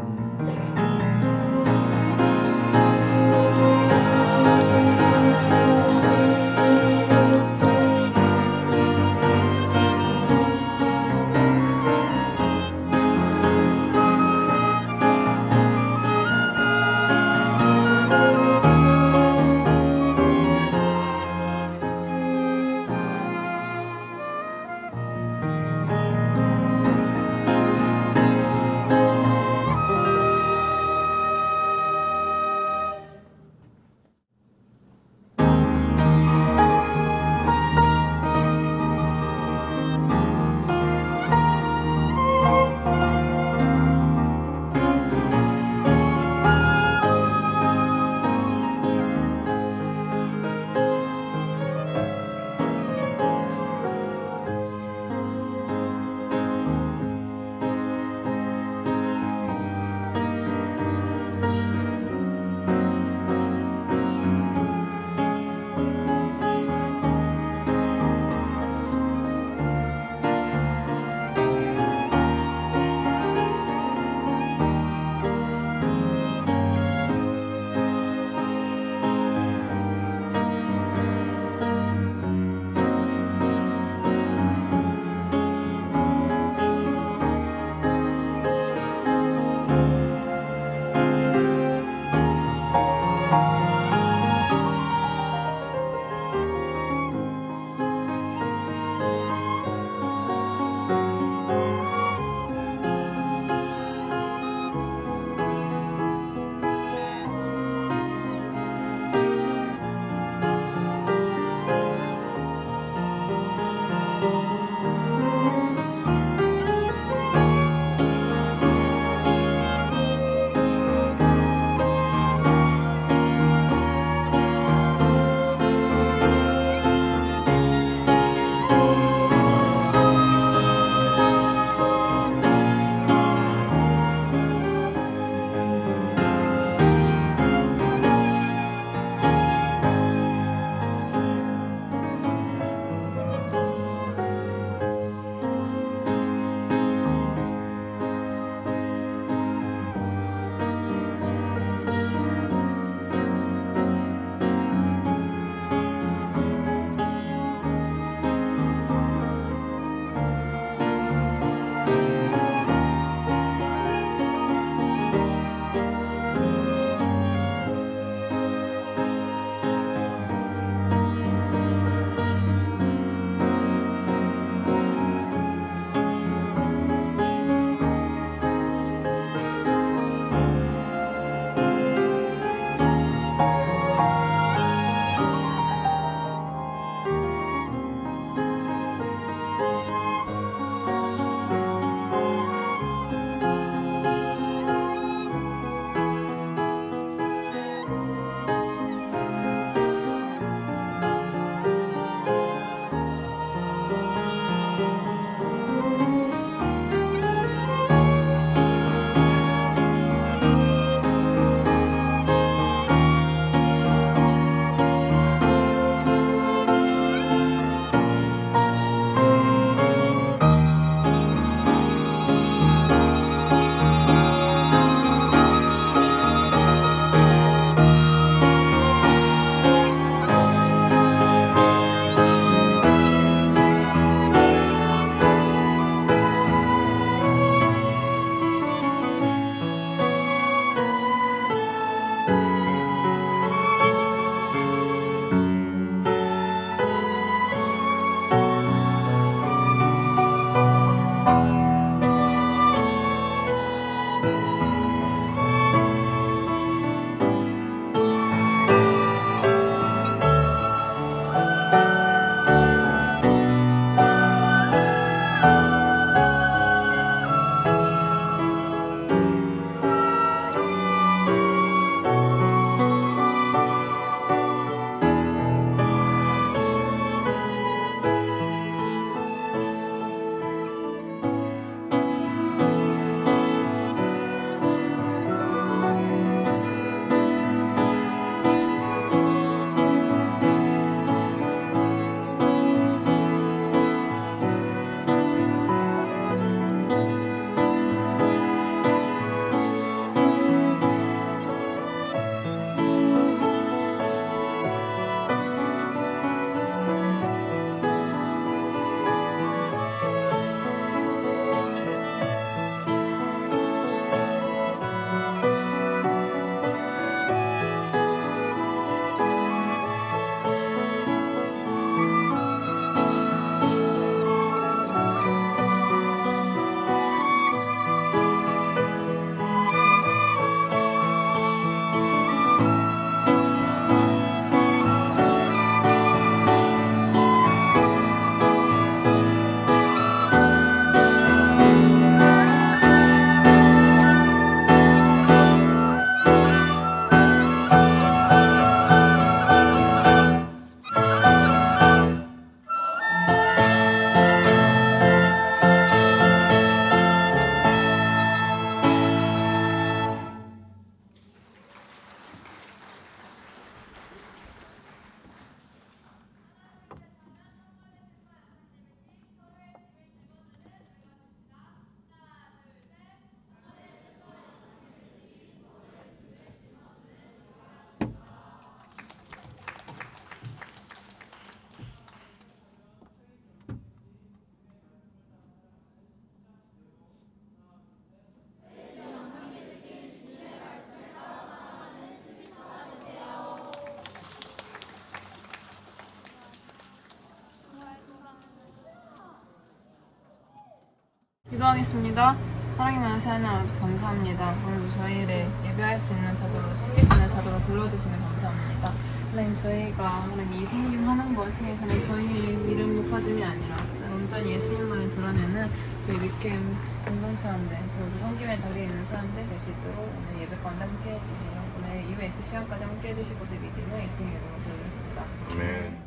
기도하겠습니다. 사랑이 많으신 하나님 아버지 감사합니다. 오늘도 저희를 예배할 수 있는 자도로 섬길 수 있는 자도로 불러주시면 감사합니다. 하나님 저희가 하나님 이 섬김하는 것이 하나님 저희 이름 높아짐이 아니라 온전히 예수님만을 드러내는 저희 믿음 공동체인데 그리고 섬김의 자리에 있는 사람들 될 수 있도록 오늘 예배 가운데 함께 해주세요. 오늘 이후에 있을 시간까지 함께 해주실 것을 믿으며 예수님 이름으로 기도드렸습니다. 아멘.